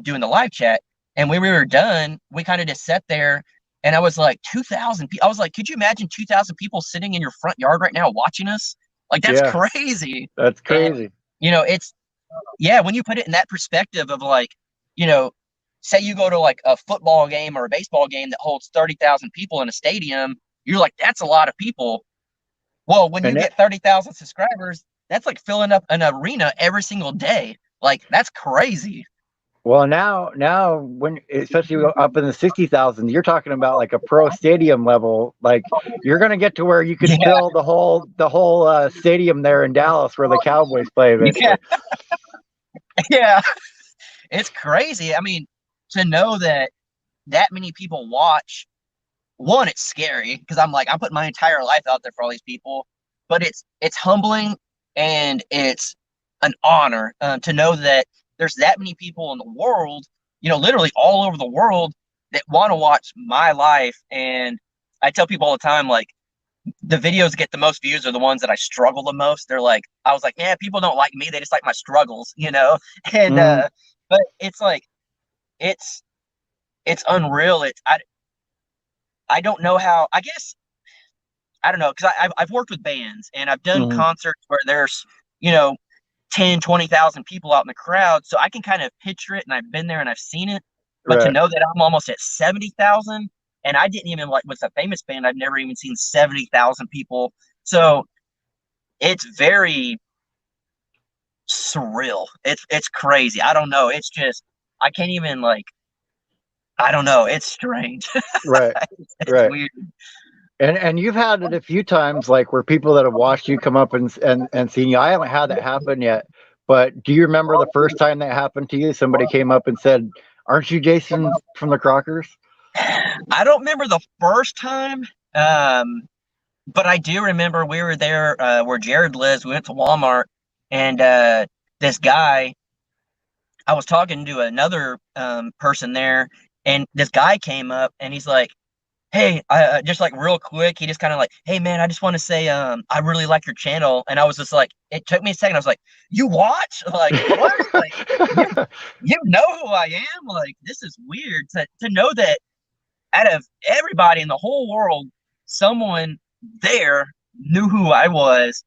doing the live chat. And when we were done, we kind of just sat there, and I was like, 2,000 people. I was like, could you imagine 2,000 people sitting in your front yard right now watching us? Like, that's crazy. That's crazy. And, it's, when you put it in that perspective of like, say you go to like a football game or a baseball game that holds 30,000 people in a stadium, you're like, that's a lot of people. Well, when you get 30,000 subscribers, that's like filling up an arena every single day. Like, that's crazy. Well, now, when especially up in the 60,000, you're talking about like a pro stadium level. Like, you're gonna get to where you can fill the whole stadium there in Dallas where the Cowboys play eventually. Yeah, it's crazy. I mean, to know that many people watch. One, it's scary because I'm like, I put my entire life out there for all these people, but it's humbling, and it's an honor to know that there's that many people in the world, literally all over the world that want to watch my life. And I tell people all the time, like, the videos get the most views are the ones that I struggle the most. They're like, I was like, yeah, people don't like me. They just like my struggles, And but it's like it's unreal. I don't know how. I guess I don't know, because I've worked with bands and I've done concerts where there's you know 10, 20,000 people out in the crowd, so I can kind of picture it, and I've been there and I've seen it. But to Right. know that I'm almost at 70,000, and I didn't even, like, with a famous band, I've never even seen 70,000 people. So it's very surreal. It's crazy. I don't know. It's just I can't even, like, I don't know. It's strange. Right. It's Right. weird. And you've had it a few times, like where people that have watched you come up and seen you. I haven't had that happen yet, but do you remember the first time that happened to you? Somebody came up and said, "Aren't you Jason from the Crockers?" I don't remember the first time, but I do remember we were there where Jared lives. We went to Walmart, and this guy, I was talking to another person there, and this guy came up and he's like, hey, just like real quick, he just kind of like, hey man, I just want to say, I really like your channel. And I was just like, it took me a second. I was like, you watch? Like, what? Like, you you know who I am? Like, this is weird to know that out of everybody in the whole world, someone there knew who I was.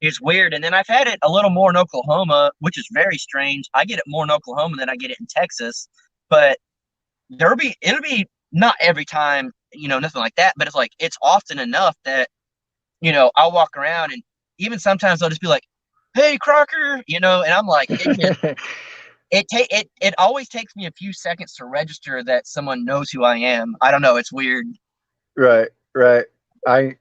Is weird. And then I've had it a little more in Oklahoma, which is very strange. I get it more in Oklahoma than I get it in Texas, but it'll be not every time, nothing like that, but it's like it's often enough that, I'll walk around and even sometimes they'll just be like, hey Crocker, and I'm like, it always takes me a few seconds to register that someone knows who I am. I don't know, it's weird. Right. Right. I.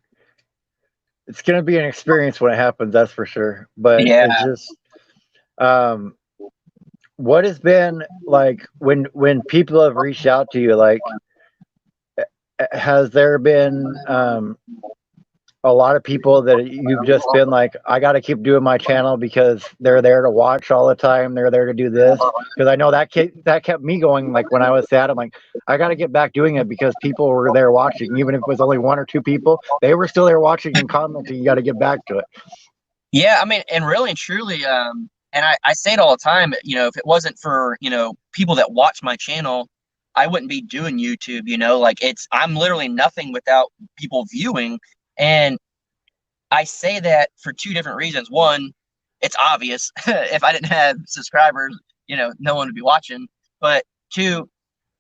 It's gonna be an experience when it happens. That's for sure. But Yeah. it's just, um, what has been like when people have reached out to you, like, has there been a lot of people that you've just been like, I got to keep doing my channel because they're there to watch all the time, they're there to do this? Because I know that kept me going. Like when I was sad, I'm like, I got to get back doing it because people were there watching, even if it was only one or two people, they were still there watching and commenting. You got to get back to it. Yeah, I mean, and really and truly, and I say it all the time, if it wasn't for, people that watch my channel, I wouldn't be doing YouTube, like I'm literally nothing without people viewing. And I say that for two different reasons. One, it's obvious. If I didn't have subscribers, no one would be watching. But two,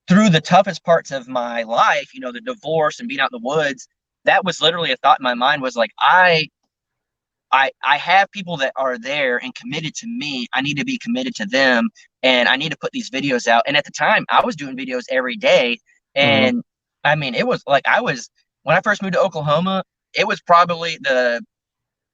through the toughest parts of my life, the divorce and being out in the woods, that was literally a thought in my mind was like, I have people that are there and committed to me. I need to be committed to them, and I need to put these videos out. And at the time, I was doing videos every day, Mm-hmm. and I mean, it was like when I first moved to Oklahoma, it was probably I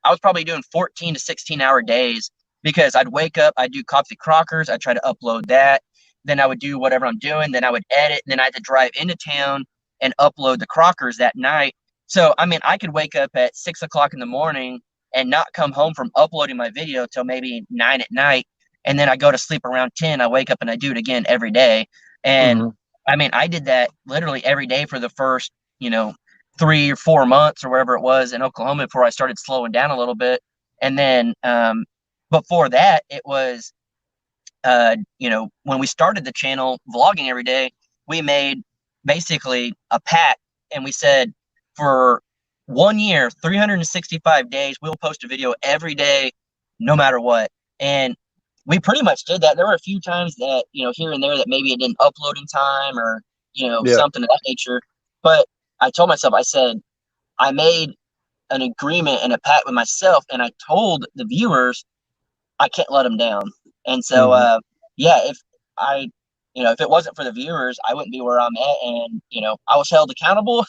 was probably doing 14 to 16-hour days because I'd wake up, I'd do Coffee Crockers, I'd try to upload that, then I would do whatever I'm doing, then I would edit, and then I had to drive into town and upload the Crockers that night. So I mean, I could wake up at 6 o'clock in the morning and not come home from uploading my video till maybe 9 at night. And then I go to sleep around 10. I wake up and I do it again every day. And Mm-hmm. I mean, I did that literally every day for the first, 3 or 4 months or wherever it was in Oklahoma before I started slowing down a little bit. And then before that, it was, when we started the channel vlogging every day, we made basically a pact and we said for 1 year, 365 days, we'll post a video every day, no matter what. And we pretty much did that. There were a few times that, here and there that maybe it didn't upload in time or, Yeah. something of that nature. But I told myself, I said, I made an agreement and a pact with myself, and I told the viewers I can't let them down. And so, Mm-hmm. yeah, if I, if it wasn't for the viewers, I wouldn't be where I'm at. And, I was held accountable.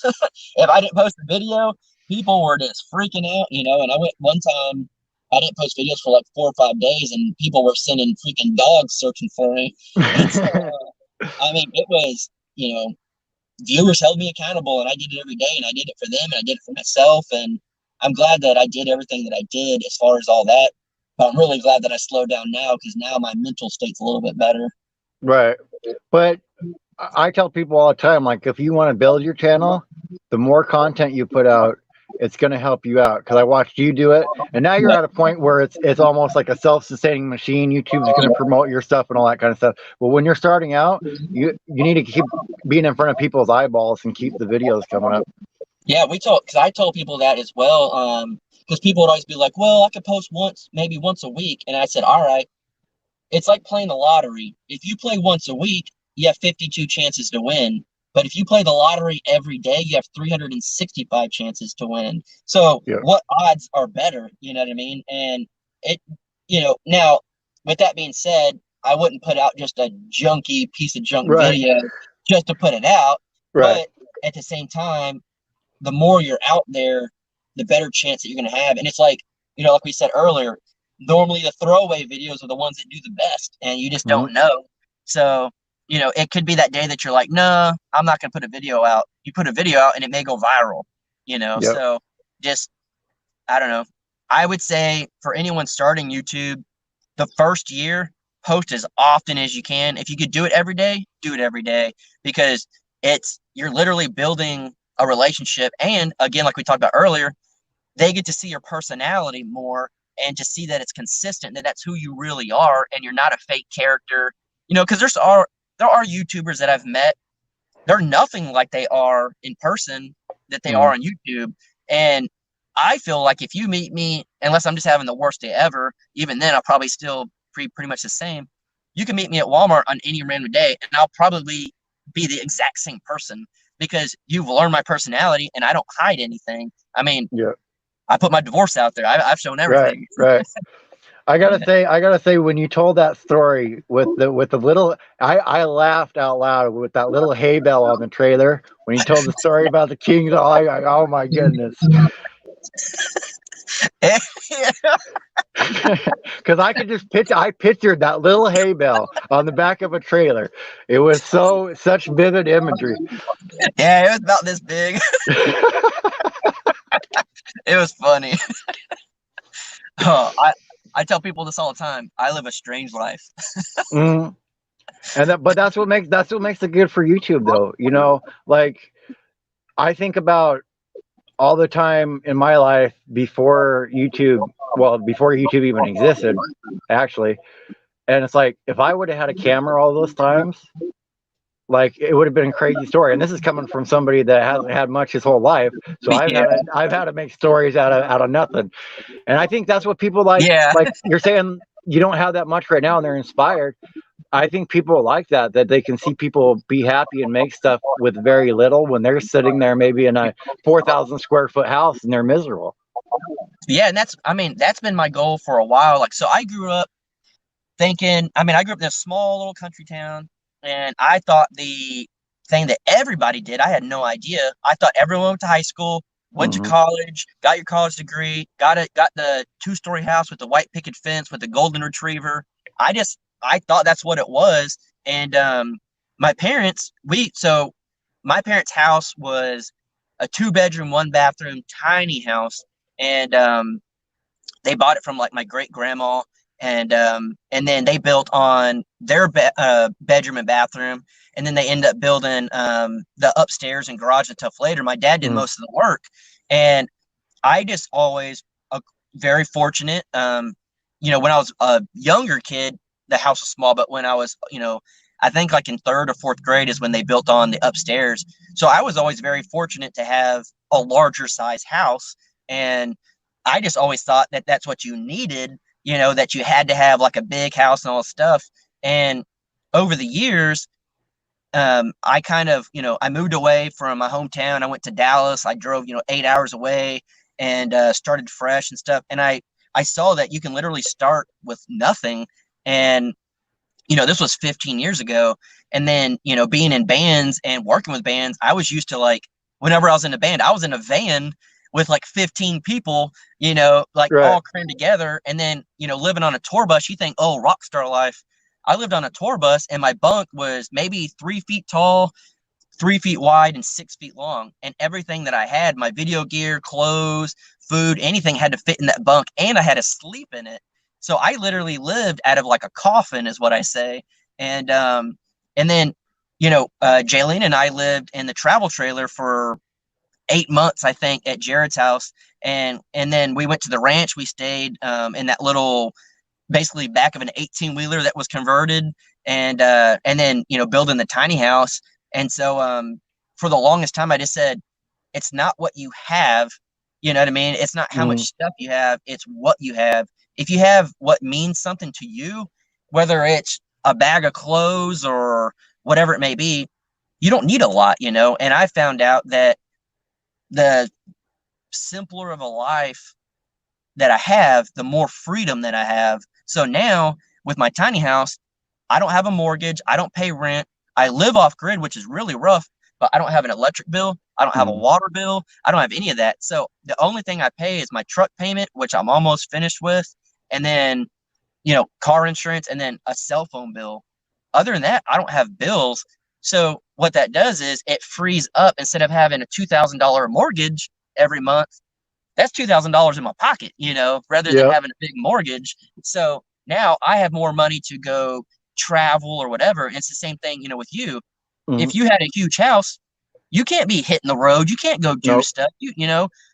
If I didn't post a video, people were just freaking out, and I went one time, I didn't post videos for like 4 or 5 days and people were sending freaking dogs searching for me. And so, I mean, it was, viewers held me accountable and I did it every day and I did it for them and I did it for myself. And I'm glad that I did everything that I did as far as all that. But I'm really glad that I slowed down now because now my mental state's a little bit better. Right. But I tell people all the time, like, if you want to build your channel, the more content you put out, it's going to help you out. Because I watched you do it, and now you're Yeah. at a point where it's almost like a self-sustaining machine. YouTube's going to promote your stuff and all that kind of stuff. But when you're starting out, you need to keep being in front of people's eyeballs and keep the videos coming up. Yeah, because I told people that as well. Because people would always be like, "Well, I could post maybe once a week," and I said, "All right, it's like playing the lottery. If you play once a week, you have 52 chances to win. But if you play the lottery every day, you have 365 chances to win. So Yeah. what odds are better? You know what I mean? And it, now with that being said, I wouldn't put out just a junky piece of junk Right. video just to put it out. Right. But at the same time, the more you're out there, the better chance that you're going to have. And it's like, like we said earlier, normally the throwaway videos are the ones that do the best, and you just don't know. So, it could be that day that you're like, no, I'm not going to put a video out. You put a video out and it may go viral, Yep. So just, I don't know. I would say for anyone starting YouTube, the first year, post as often as you can. If you could do it every day, do it every day, because you're literally building a relationship. And again, like we talked about earlier, they get to see your personality more and to see that it's consistent, that that's who you really are and you're not a fake character. Because there are YouTubers that I've met, they're nothing like they are in person that they are on YouTube. And I feel like if you meet me, unless I'm just having the worst day ever, even then I'll probably still pretty much the same. You can meet me at Walmart on any random day and I'll probably be the exact same person because you've learned my personality and I don't hide anything. I mean, Yeah. I put my divorce out there. I've shown everything. Right. I gotta say, when you told that story with the little, I laughed out loud with that little hay bale on the trailer when you told the story about the kings. Oh my goodness! Because I could just I pictured that little hay bale on the back of a trailer. It was such vivid imagery. Yeah, it was about this big. It was funny. Oh, I tell people this all the time. I live a strange life. But that's what makes it good for YouTube, though. Like I think about all the time in my life before YouTube. Well, before YouTube even existed, actually. And it's like if I would have had a camera all those times, like it would have been a crazy story. And this is coming from somebody that hasn't had much his whole life, so I've had to make stories out of nothing. And I think that's what people like. Yeah. Like you're saying, you don't have that much right now, and they're inspired. I think people like that they can see people be happy and make stuff with very little when they're sitting there maybe in a 4,000 square foot house and they're miserable. Yeah, and that's been my goal for a while. Like, so I grew up thinking, I grew up in a small little country town, and I thought the thing that everybody did, I had no idea. I thought everyone went to high school, went to college, got your college degree, got the 2-story house with the white picket fence with the golden retriever. I thought that's what it was. And my parents house was a 2-bedroom, 1-bathroom, tiny house, and they bought it from like my great grandma, and then they built on their bedroom and bathroom, and then they ended up building the upstairs and garage and stuff later. My dad did most of the work, and I just always very fortunate. When I was a younger kid, the house was small, but when I was, I think like in 3rd or 4th grade is when they built on the upstairs. So I was always very fortunate to have a larger size house. And I just always thought that that's what you needed, that you had to have like a big house and all this stuff. And over the years, I kind of, I moved away from my hometown. I went to Dallas. I drove, 8 hours away and started fresh and stuff. And I saw that you can literally start with nothing. And, this was 15 years ago. And then, being in bands and working with bands, I was used to like, whenever I was in a band, I was in a van with like 15 people, like all crammed together. And then, living on a tour bus, you think, oh, rock star life. I lived on a tour bus and my bunk was maybe 3 feet tall, 3 feet wide, and 6 feet long. And everything that I had, my video gear, clothes, food, anything had to fit in that bunk. And I had to sleep in it. So I literally lived out of like a coffin, is what I say. And then, Jaylene and I lived in the travel trailer for 8 months, I think, at Jared's house. And then we went to the ranch. We stayed in that little, basically back of an 18-wheeler that was converted, and then building the tiny house. And so for the longest time, I just said, it's not what you have. You know what I mean? It's not how much stuff you have, it's what you have. If you have what means something to you, whether it's a bag of clothes or whatever it may be, you don't need a lot. And I found out that the simpler of a life that I have, the more freedom that I have. So now with my tiny house, I don't have a mortgage. I don't pay rent. I live off grid, which is really rough, but I don't have an electric bill. I don't have a water bill. I don't have any of that. So the only thing I pay is my truck payment, which I'm almost finished with, and then, car insurance, and then a cell phone bill. Other than that, I don't have bills. So what that does is it frees up, instead of having a $2,000 mortgage every month, that's $2,000 in my pocket, rather than having a big mortgage. So now I have more money to go travel or whatever. And it's the same thing, with you. If you had a huge house, you can't be hitting the road. You can't go do stuff,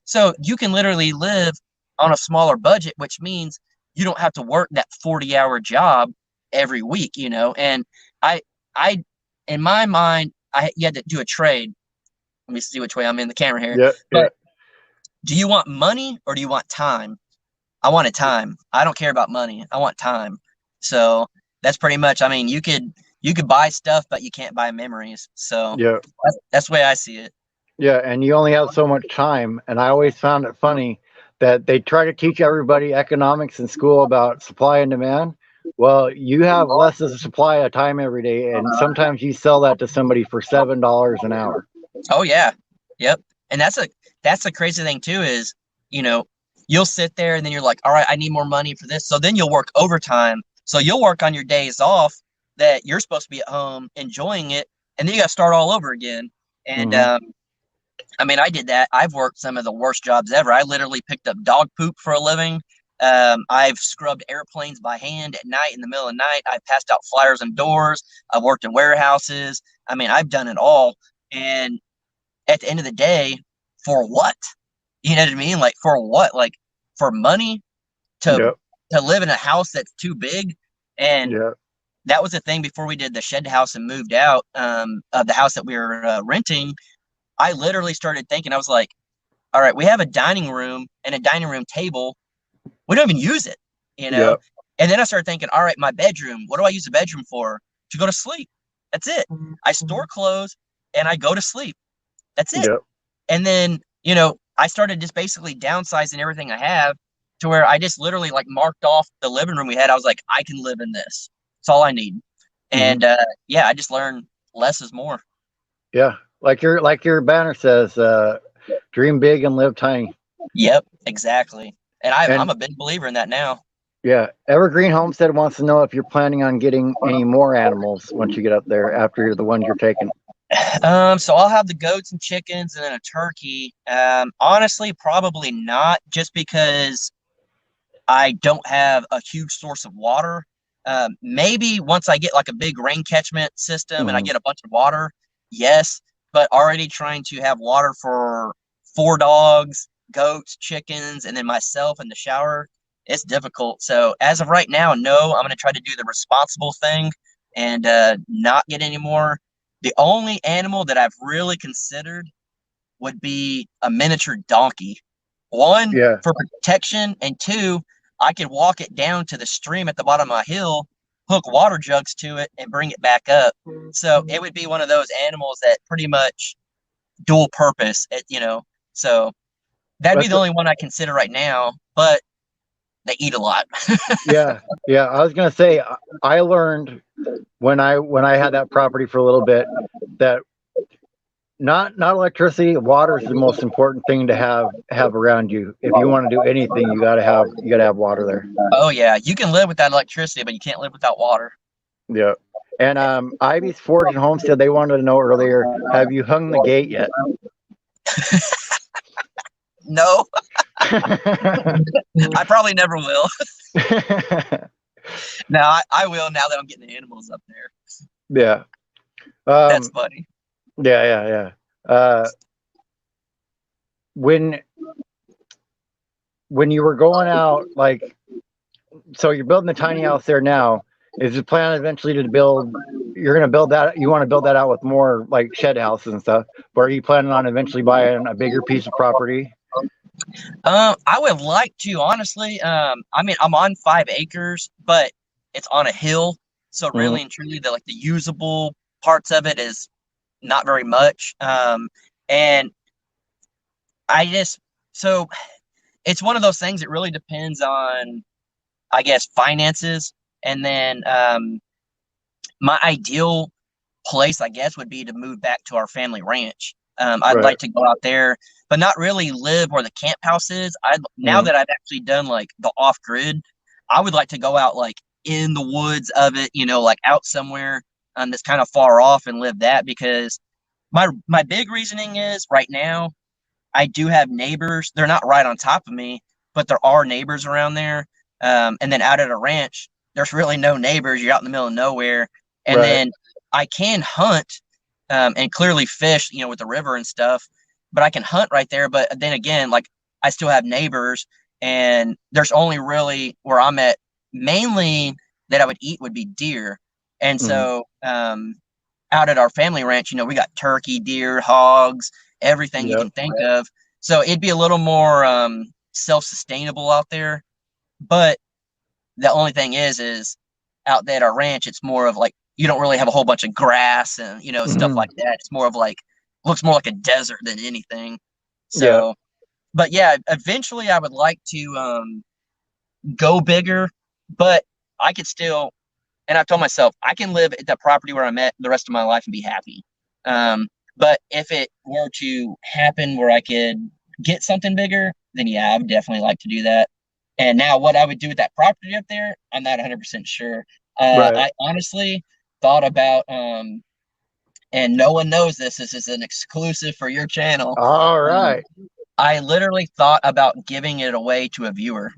so you can literally live on a smaller budget, which means you don't have to work that 40-hour job every week, and I, in my mind, you had to do a trade. Let me see which way I'm in the camera here. But do you want money or do you want time? I wanted time. I don't care about money. I want time. So that's pretty much, I mean, you could buy stuff, but you can't buy memories. So that's the way I see it. Yeah, and you only have so much time. And I always found it funny that they try to teach everybody economics in school about supply and demand. Well, you have less of a supply of time every day, and sometimes you sell that to somebody for $7 an hour. Oh yeah, yep. And that's the crazy thing too is, you'll sit there and then you're like, all right, I need more money for this. So then you'll work overtime. So you'll work on your days off that you're supposed to be at home enjoying it, and then you got to start all over again. And I mean, I did that. I've worked some of the worst jobs ever. I literally picked up dog poop for a living. I've scrubbed airplanes by hand at night in the middle of the night. I've passed out flyers and doors. I've worked in warehouses. I mean, I've done it all. And at the end of the day, for what? You know what I mean? Like, for what? Like, for money to live in a house that's too big. And that was the thing before we did the shed house and moved out of the house that we were renting. I literally started thinking, I was like, all right, we have a dining room and a dining room table. We don't even use it, And then I started thinking, all right, my bedroom, what do I use the bedroom for? To go to sleep. That's it. I store clothes and I go to sleep. That's it. And then, I started just basically downsizing everything I have to where I just literally like marked off the living room we had. I was like, I can live in this. It's all I need. And I just learned less is more. Yeah. Like your banner says, dream big and live tiny. Yep, exactly. And I'm a big believer in that now. Yeah. Evergreen Homestead wants to know if you're planning on getting any more animals once you get up there after the ones you're taking. So I'll have the goats and chickens and then a turkey. Honestly, probably not, just because I don't have a huge source of water. Maybe once I get like a big rain catchment system and I get a bunch of water, yes. But already trying to have water for 4 dogs, goats, chickens, and then myself in the shower, it's difficult. So as of right now, no, I'm going to try to do the responsible thing and not get any more. The only animal that I've really considered would be a miniature donkey. One, for protection, and two, I could walk it down to the stream at the bottom of my hill, hook water jugs to it, and bring it back up. So it would be one of those animals that pretty much dual purpose, so that'd be the only one I consider right now, but they eat a lot. Yeah. I was gonna say, I learned when I had that property for a little bit that not electricity, water is the most important thing to have around you. If you want to do anything, you gotta have water there. Oh yeah, you can live without electricity, but you can't live without water. Yeah. And Ivy's Forge and Homestead, they wanted to know earlier, have you hung the gate yet? No, I probably never will. No, I will now that I'm getting the animals up there. Yeah. That's funny. Yeah. When you were going out, like, so you're building the tiny house there now. Is the plan eventually to build? You're going to build that. You want to build that out with more like shed houses and stuff. But are you planning on eventually buying a bigger piece of property? I would like to honestly. I mean, I'm on 5 acres, but it's on a hill, so Mm, really and truly, the usable parts of it is not very much. And I just so it's one of those things. It really depends on, I guess, finances, and then my ideal place, I guess, would be to move back to our family ranch. I'd right. like to go out there, but not really live where the camp house is. Now Mm, that I've actually done like the off grid, I would like to go out like in the woods of it, like out somewhere that's kind of far off and live that, because my big reasoning is right now I do have neighbors. They're not right on top of me, but there are neighbors around there. And then out at a ranch, there's really no neighbors. You're out in the middle of nowhere. And right. then I can hunt and clearly fish, with the river and stuff, but I can hunt right there. But then again, like I still have neighbors, and there's only really where I'm at mainly that I would eat would be deer. And Mm, so out at our family ranch, we got turkey, deer, hogs, everything you yep. can think of. So it'd be a little more self-sustainable out there. But the only thing is out there at our ranch, it's more of like you don't really have a whole bunch of grass and stuff Mhm, like that. It's more of like looks more like a desert than anything. yep. So, but yeah, eventually I would like to go bigger, but I could still, and I've told myself I can live at that property where I'm at the rest of my life and be happy. But if it were to happen where I could get something bigger, then yeah, I would definitely like to do that. And now, what I would do with that property up there, I'm not 100% sure. Right. I honestly thought about, and no one knows this. This is an exclusive for your channel. All Um, right. I literally thought about giving it away to a viewer.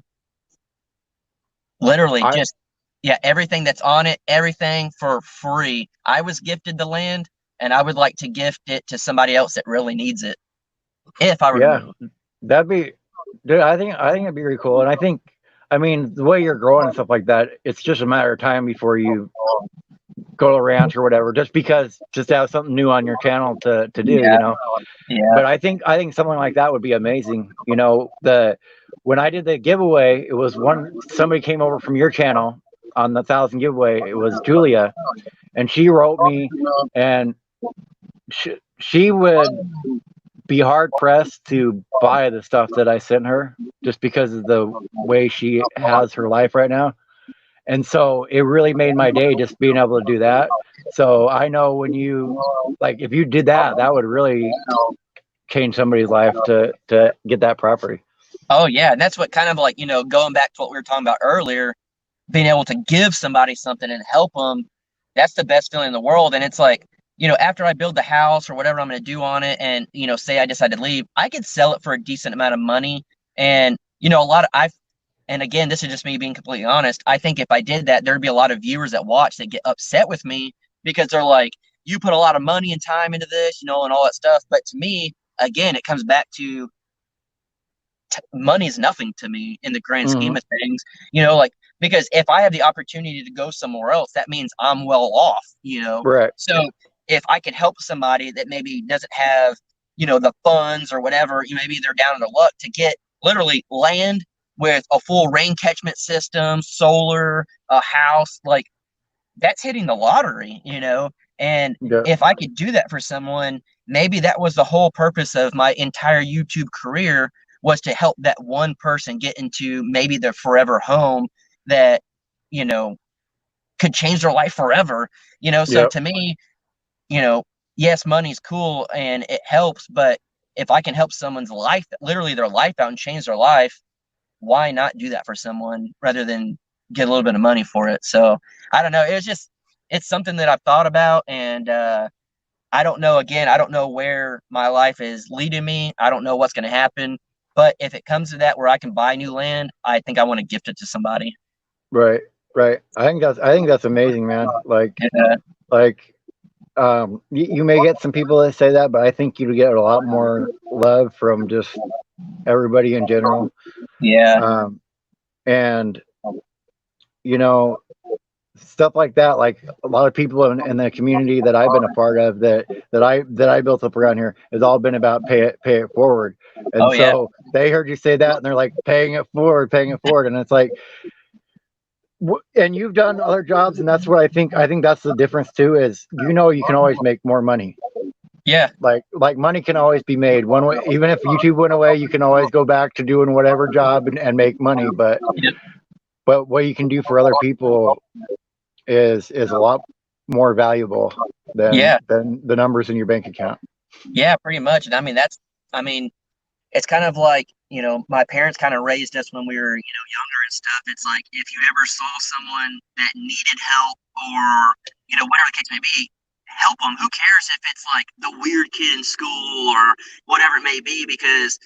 Literally, I just yeah, everything that's on it, everything for free. I was gifted the land, and I would like to gift it to somebody else that really needs it if I were to Yeah, move. that'd be, dude. I think it'd be really cool, and I mean, the way you're growing and stuff like that, it's just a matter of time before you go to the ranch or whatever. Just to have something new on your channel to Yeah, do. yeah. But I think something like that would be amazing. The when I did the giveaway, it was somebody came over from your channel on the 1,000 giveaway. It was Julia, and she wrote me, and she would be hard pressed to buy the stuff that I sent her just because of the way she has her life right now. And so it really made my day just being able to do that. So I know when if you did that, that would really change somebody's life to get that property. Oh yeah, and that's what kind of like going back to what we were talking about earlier, being able to give somebody something and help them. That's the best feeling in the world. And it's like after I build the house or whatever I'm going to do on it, and say I decide to leave, I could sell it for a decent amount of money. And a lot of I've and again, this is just me being completely honest. I think if I did that, there'd be a lot of viewers that watch that get upset with me because they're like, you put a lot of money and time into this, and all that stuff. But to me, again, it comes back to money is nothing to me in the grand scheme Hmm. of things, like because if I have the opportunity to go somewhere else, that means I'm well off. Right. So if I can help somebody that maybe doesn't have, the funds or whatever, maybe they're down in their luck to get literally land with a full rain catchment system, solar, a house, like that's hitting the lottery. And Yeah. if I could do that for someone, maybe that was the whole purpose of my entire YouTube career was to help that one person get into maybe their forever home that, you know, could change their life forever. So Yep. to me, you know, yes, money's cool and it helps, but if I can help someone's life, literally their life out and change their life, why not do that for someone rather than get a little bit of money for it? So I don't know. It's something that I've thought about, and I don't know. Again, I don't know where my life is leading me. I don't know what's going to happen. But if it comes to that where I can buy new land, I think I want to gift it to somebody. Right, right. I think that's amazing, man. Yeah. Like you may get some people that say that, but I think you get a lot more love from just everybody in general. Yeah. And you know, stuff like that, like a lot of people in the community that I've been a part of that I built up around here has all been about pay it forward. And Oh yeah. so they heard you say that and they're like paying it forward. And it's like, and you've done other jobs, and that's what I think that's the difference too, is you can always make more money. Yeah. Like money can always be made one way. Even if YouTube went away, you can always go back to doing whatever job and make money. But Yep. what you can do for other people is a lot more valuable Yeah. than the numbers in your bank account. Yeah, pretty much. And I mean, it's kind of like, my parents kind of raised us when we were, younger and stuff. It's like if you ever saw someone that needed help or, whatever the case may be, help them. Who cares if it's like the weird kid in school or whatever it may be, because,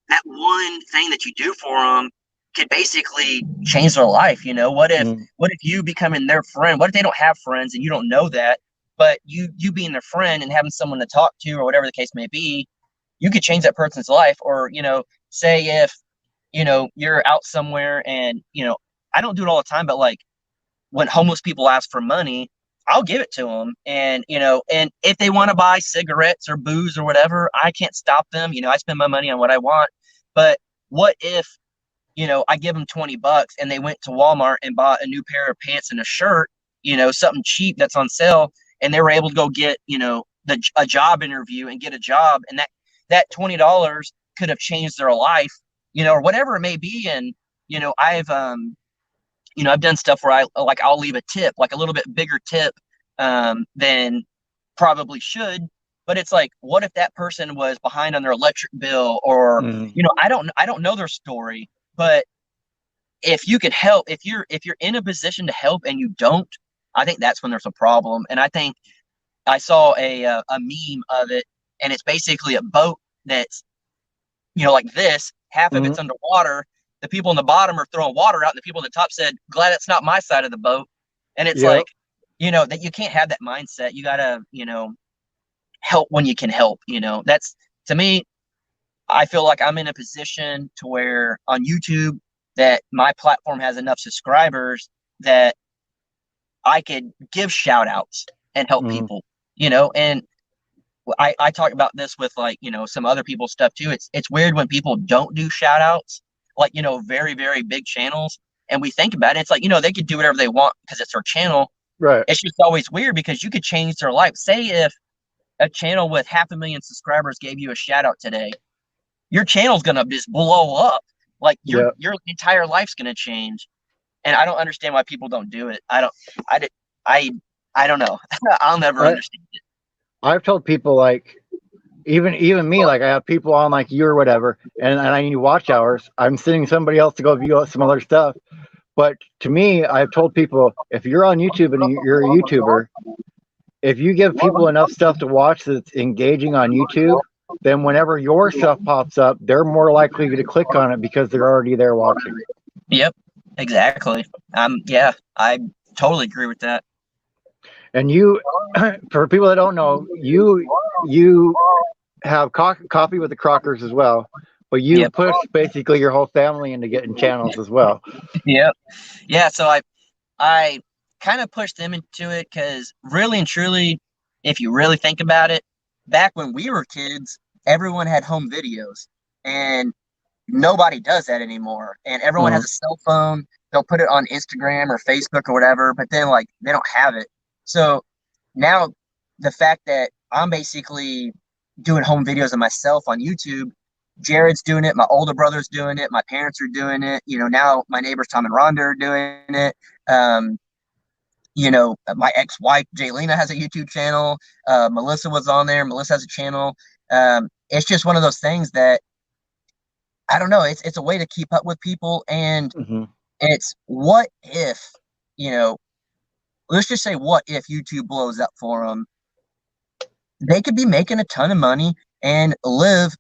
that one thing that you do for them could basically change their life. What if, Mm. what if you becoming their friend? What if they don't have friends and you don't know that, but you being their friend and having someone to talk to or whatever the case may be, you could change that person's life. Or, say if, you're out somewhere and, I don't do it all the time, but like when homeless people ask for money, I'll give it to them. And, and if they want to buy cigarettes or booze or whatever, I can't stop them. I spend my money on what I want. But what if, I give them $20 and they went to Walmart and bought a new pair of pants and a shirt, something cheap that's on sale, and they were able to go get, a job interview and get a job, and that $20 could have changed their life, or whatever it may be. And, I've done stuff where I'll leave a tip, like a little bit bigger tip than probably should. But it's like, what if that person was behind on their electric bill, or, Mm. I don't know their story, but if you could help, if you're in a position to help and you don't, I think that's when there's a problem. And I think I saw a meme of it, and it's basically a boat that's, like this, half of Mm. it's underwater. The people in the bottom are throwing water out, and the people at the top said, "Glad it's not my side of the boat." And it's Yep. like, that you can't have that mindset. You gotta, help when you can help. That's, to me, I feel like I'm in a position to where on YouTube that my platform has enough subscribers that I could give shout outs and help Mm. people, and I talk about this with, like, some other people's stuff too. It's weird when people don't do shout outs, like, very, very big channels. And we think about it, it's like, they could do whatever they want because it's their channel. Right. It's just always weird because you could change their life. Say if a channel with 500,000 subscribers gave you a shout out today, your channel's gonna just blow up. Like Yeah. your entire life's gonna change. And I don't understand why people don't do it. I don't know. I'll never understand it. I've told people, like, even me, like I have people on like you or whatever, and I need watch hours. I'm sending somebody else to go view some other stuff. But to me, I've told people, if you're on YouTube and you're a YouTuber, if you give people enough stuff to watch that's engaging on YouTube, then whenever your stuff pops up, they're more likely to click on it because they're already there watching. Yep, exactly. Yeah, I totally agree with that. And you, for people that don't know, you have coffee with the Crockers as well, but you Yep. push basically your whole family into getting channels as well. Yep. Yeah, so I kind of pushed them into it because, really and truly, if you really think about it, back when we were kids, everyone had home videos, and nobody does that anymore. And everyone has a cell phone. They'll put it on Instagram or Facebook or whatever, but then, like, they don't have it. So now the fact that I'm basically doing home videos of myself on YouTube, Jared's doing it, my older brother's doing it, my parents are doing it, now my neighbors Tom and Rhonda are doing it. My ex-wife Jaylena has a YouTube channel. Melissa was on there. Melissa has a channel. It's just one of those things that, I don't know. It's a way to keep up with people, and it's, what if, let's just say, what if YouTube blows up for them? They could be making a ton of money and live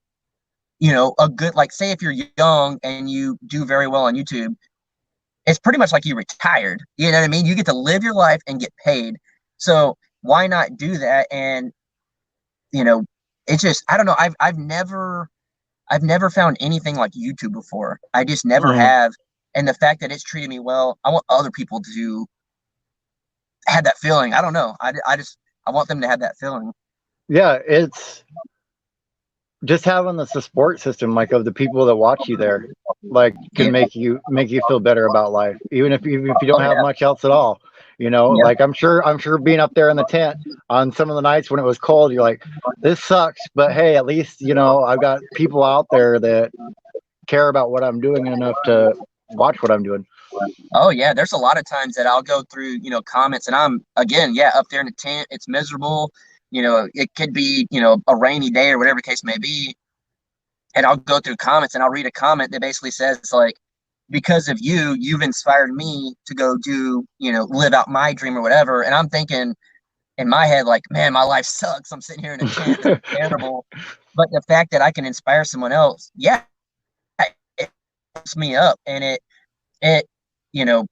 you know, a good, like, say if you're young and you do very well on YouTube, it's pretty much like you retired. You know what I mean? You get to live your life and get paid. So why not do that? And you know, it's just, I don't know. I've never found anything like YouTube before. I just never Mm. have. And the fact that it's treated me well, I want other people to have that feeling. I don't know. I want them to have that feeling. Yeah, it's just having the support system, like of the people that watch you there, like Yeah. can make you feel better about life, even if you don't Oh have yeah. much else at all. You know, Yeah. like I'm sure being up there in the tent on some of the nights when it was cold, you're like, this sucks, but hey, at least you know I've got people out there that care about what I'm doing enough to watch what I'm doing. Oh yeah. There's a lot of times that I'll go through, you know, comments, and I'm again, yeah, up there in the tent. It's miserable. You know, it could be, you know, a rainy day or whatever the case may be. And I'll go through comments and I'll read a comment that basically says like, because of you, you've inspired me to go do, you know, live out my dream or whatever. And I'm thinking in my head, like, man, my life sucks. I'm sitting here in a tent. This is terrible. But the fact that I can inspire someone else, yeah, it helps me up. And it, you know,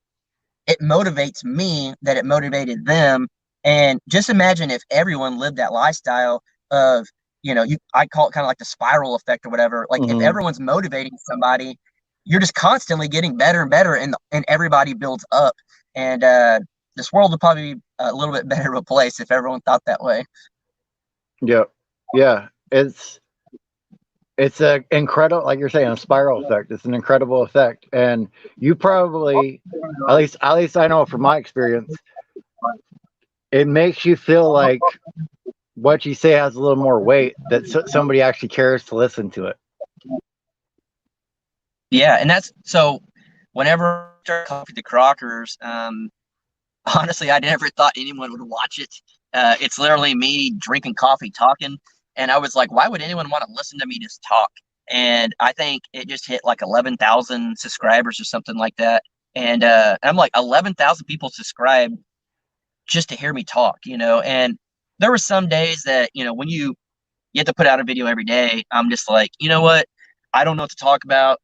it motivates me that it motivated them. And just imagine if everyone lived that lifestyle of, you know, I call it kind of like the spiral effect or whatever. Like if Hmm. everyone's motivating somebody, you're just constantly getting better and better, and everybody builds up. And this world would probably be a little bit better of a place if everyone thought that way. Yeah, yeah, it's a incredible, like you're saying, a spiral effect. It's an incredible effect, and you probably, at least I know from my experience, it makes you feel like what you say has a little more weight, that somebody actually cares to listen to it. Yeah, and that's so. Whenever I started Coffee the Crockers, honestly, I never thought anyone would watch it. It's literally me drinking coffee, talking, and I was like, why would anyone want to listen to me just talk? And I think it just hit like 11,000 subscribers or something like that. And I'm like 11,000 people subscribed just to hear me talk, you know. And there were some days that, you know, when you have to put out a video every day, I'm just like, you know what? I don't know what to talk about.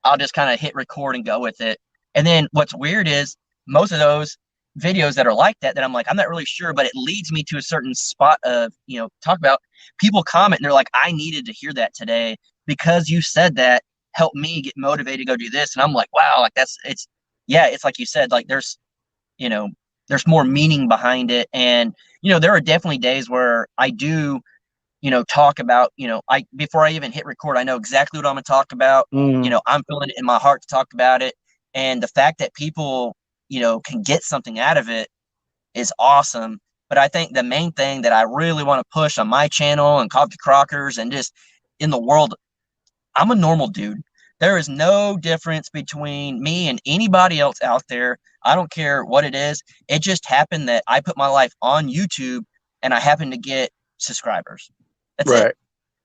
I'll just kind of hit record and go with it. And then what's weird is most of those videos that are like that, that I'm like, I'm not really sure, but it leads me to a certain spot of, you know, talk about, people comment and they're like, I needed to hear that today because you said that, helped me get motivated to go do this. And I'm like, wow, like yeah, it's like you said, like you know, there's more meaning behind it. And, you know, there are definitely days where I do, you know, talk about, you know, before I even hit record, I know exactly what I'm gonna talk about. You Mm, know, I'm feeling it in my heart to talk about it. And the fact that people, you know, can get something out of it is awesome. But I think the main thing that I really want to push on my channel and Coffee Crockers and just in the world, I'm a normal dude. There is no difference between me and anybody else out there. I don't care what it is. It just happened that I put my life on YouTube and I happen to get subscribers. That's it. right,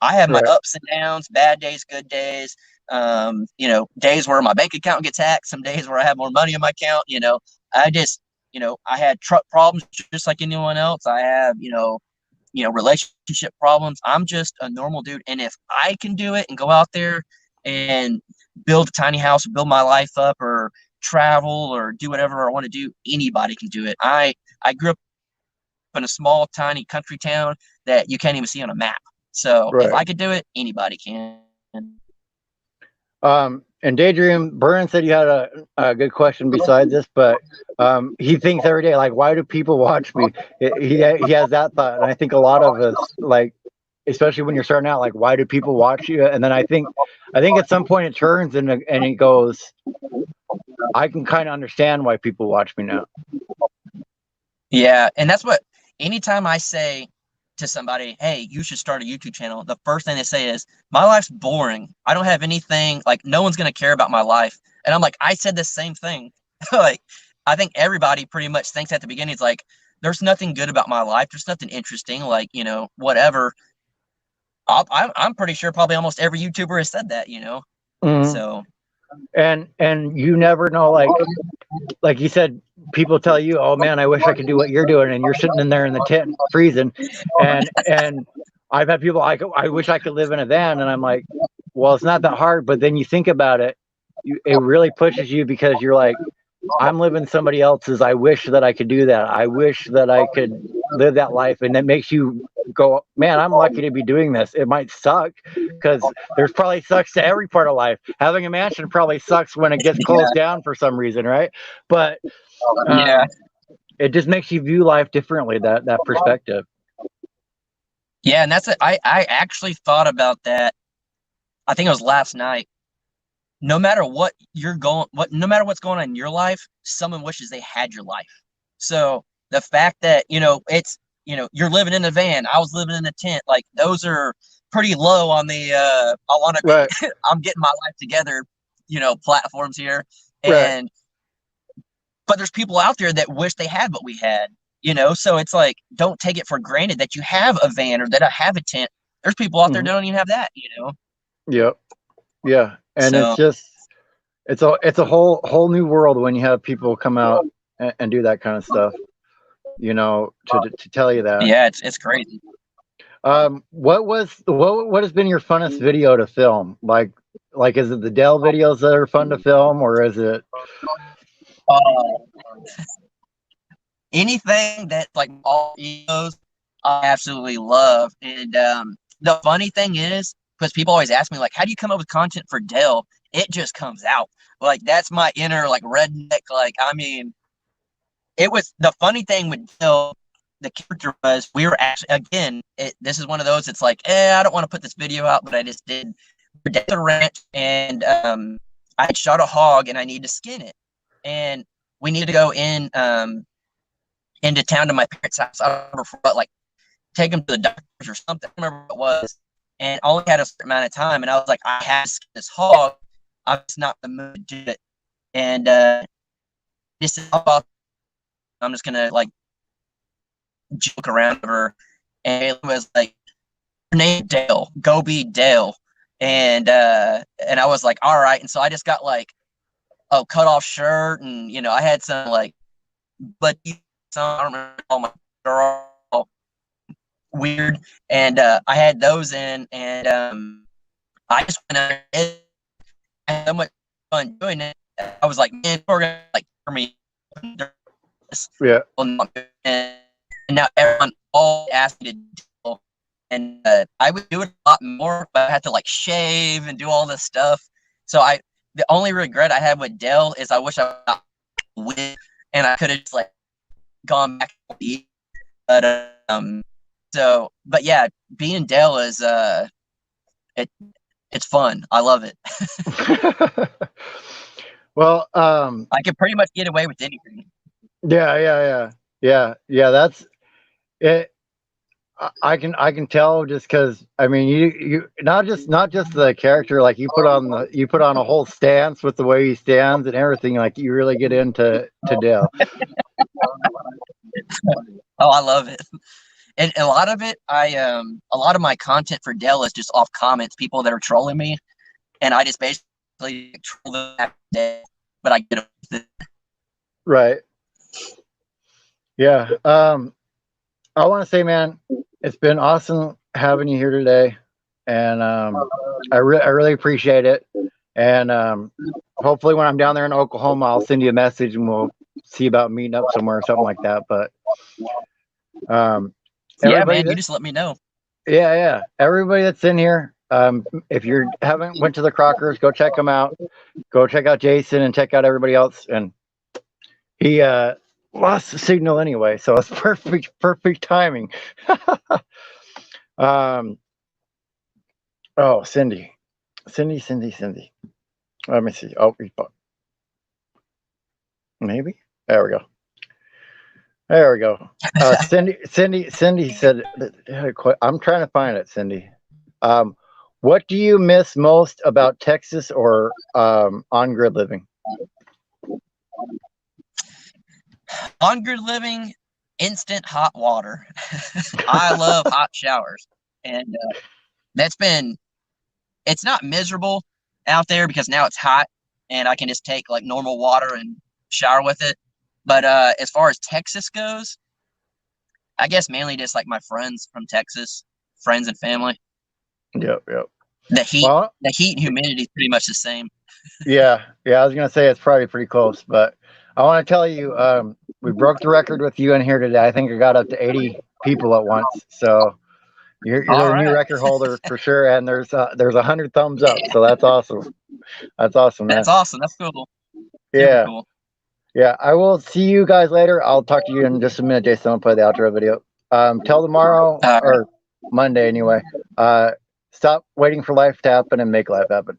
I have my right. ups and downs, bad days, good days. You know, days where my bank account gets hacked, some days where I have more money in my account. You know, I just, you know, I had truck problems just like anyone else. I have, you know, relationship problems. I'm just a normal dude, and if I can do it and go out there and build a tiny house, build my life up, or travel, or do whatever I want to do, anybody can do it. I grew up in a small, tiny country town that you can't even see on a map. So if Right. I could do it, anybody can. And Daydream Burns said you had a good question besides this, but he thinks every day, like, why do people watch me? He has that thought, and I think a lot of us, like, especially when you're starting out, like, why do people watch you? And then I think at some point it turns and it goes, I can kind of understand why people watch me now. Yeah, and that's what, anytime I say to somebody, hey, you should start a YouTube channel, the first thing they say is, my life's boring. I don't have anything, like, no one's going to care about my life. And I'm like, I said the same thing. Like, I think everybody pretty much thinks at the beginning, it's like, there's nothing good about my life. There's nothing interesting, like, you know, whatever. I'm pretty sure probably almost every YouTuber has said that, you know? Mhm. So, And you never know, like you said, people tell you, "Oh man, I wish I could do what you're doing," and you're sitting in there in the tent freezing, and I've had people like, "I wish I could live in a van," and I'm like, well, it's not that hard, but then you think about it, it really pushes you because you're like, I'm living somebody else's. I wish that I could do that. I wish that I could live that life. And it makes you go, man, I'm lucky to be doing this. It might suck because there's probably sucks to every part of life. Having a mansion probably sucks when it gets closed down for some reason, right? But Yeah. it just makes you view life differently, that perspective. Yeah, and that's it. I actually thought about that. I think it was last night. No matter what no matter what's going on in your life, someone wishes they had your life. So the fact that, you're living in a van, I was living in a tent, like those are pretty low on the I want to be Right. I'm getting my life together, platforms here. Right. And but there's people out there that wish they had what we had, so it's like, don't take it for granted that you have a van or that I have a tent. There's people out there that don't even have that. Yep. Yeah. And it's So just, it's a whole new world when you have people come out and do that kind of stuff, to tell you that. yeah, it's crazy. What has been your funnest video to film? Like is it the Dell videos that are fun to film, or is it Anything that like all egos I absolutely love. And the funny thing is, because people always ask me, like, how do you come up with content for Dell? It just comes out. Like, that's my inner like redneck. Like, I mean, it was the funny thing with Dell. The character was, we were actually, again, this is one of those, it's like, I don't want to put this video out, but I just did. We're at the ranch, and I had shot a hog and I need to skin it. And we needed to go into town to my parents' house. I don't remember what, like, take them to the doctors or something. I don't remember what it was. And I only had a certain amount of time. And I was like, I have to skin this hog. I'm just not in the mood to do it. And this is all I'm just going to, like, joke around with her. And it was like, her name Dale. Go be Dale. And I was like, all right. And so I just got, like, a cut off shirt. And, I had some, like, but I don't remember all my girl weird, and I had those in, and I just went out and had so much fun doing it. I was like, man, we're gonna like for me, yeah? And now everyone all asked me to do, and I would do it a lot more, but I had to like shave and do all this stuff. So the only regret I had with Dell is I wish I got with, and I could have just like gone back to eat. But but yeah, being Dale is it's fun. I love it. Well, I can pretty much get away with anything. yeah. That's it. I can tell just because I mean you not just the character, like you put on a whole stance with the way he stands and everything, like you really get into Dale. Oh, I love it. And a lot of it, a lot of my content for Dell is just off comments, people that are trolling me, and I just basically troll them every day, but I get it. Right. Yeah. I want to say, man, it's been awesome having you here today, and I really appreciate it. And hopefully, when I'm down there in Oklahoma, I'll send you a message and we'll see about meeting up somewhere or something like that. But yeah, man, you just let me know. Yeah. Everybody that's in here, if you haven't went to the Crockers, go check them out. Go check out Jason and check out everybody else. And he lost the signal anyway, so it's perfect timing. Oh, Cindy. Let me see. Oh, maybe there we go. Cindy said, I'm trying to find it, Cindy. What do you miss most about Texas or on-grid living? On-grid living, instant hot water. I love hot showers. And it's not miserable out there because now it's hot and I can just take like normal water and shower with it. But as far as Texas goes, I guess mainly just like my friends from Texas, friends and family. Yep. The heat, Well, the heat and humidity is pretty much the same. yeah. I was gonna say it's probably pretty close, but I want to tell you, we broke the record with you in here today. I think it got up to 80 people at once. So you're All the new right. record holder for sure. And there's 100 thumbs up. So that's awesome. That's awesome, man. That's awesome. That's cool. Super Yeah. cool. Yeah. I will see you guys later. I'll talk to you in just a minute, Jason. I'll play the outro video. Till tomorrow All right. or Monday anyway. Stop waiting for life to happen and make life happen.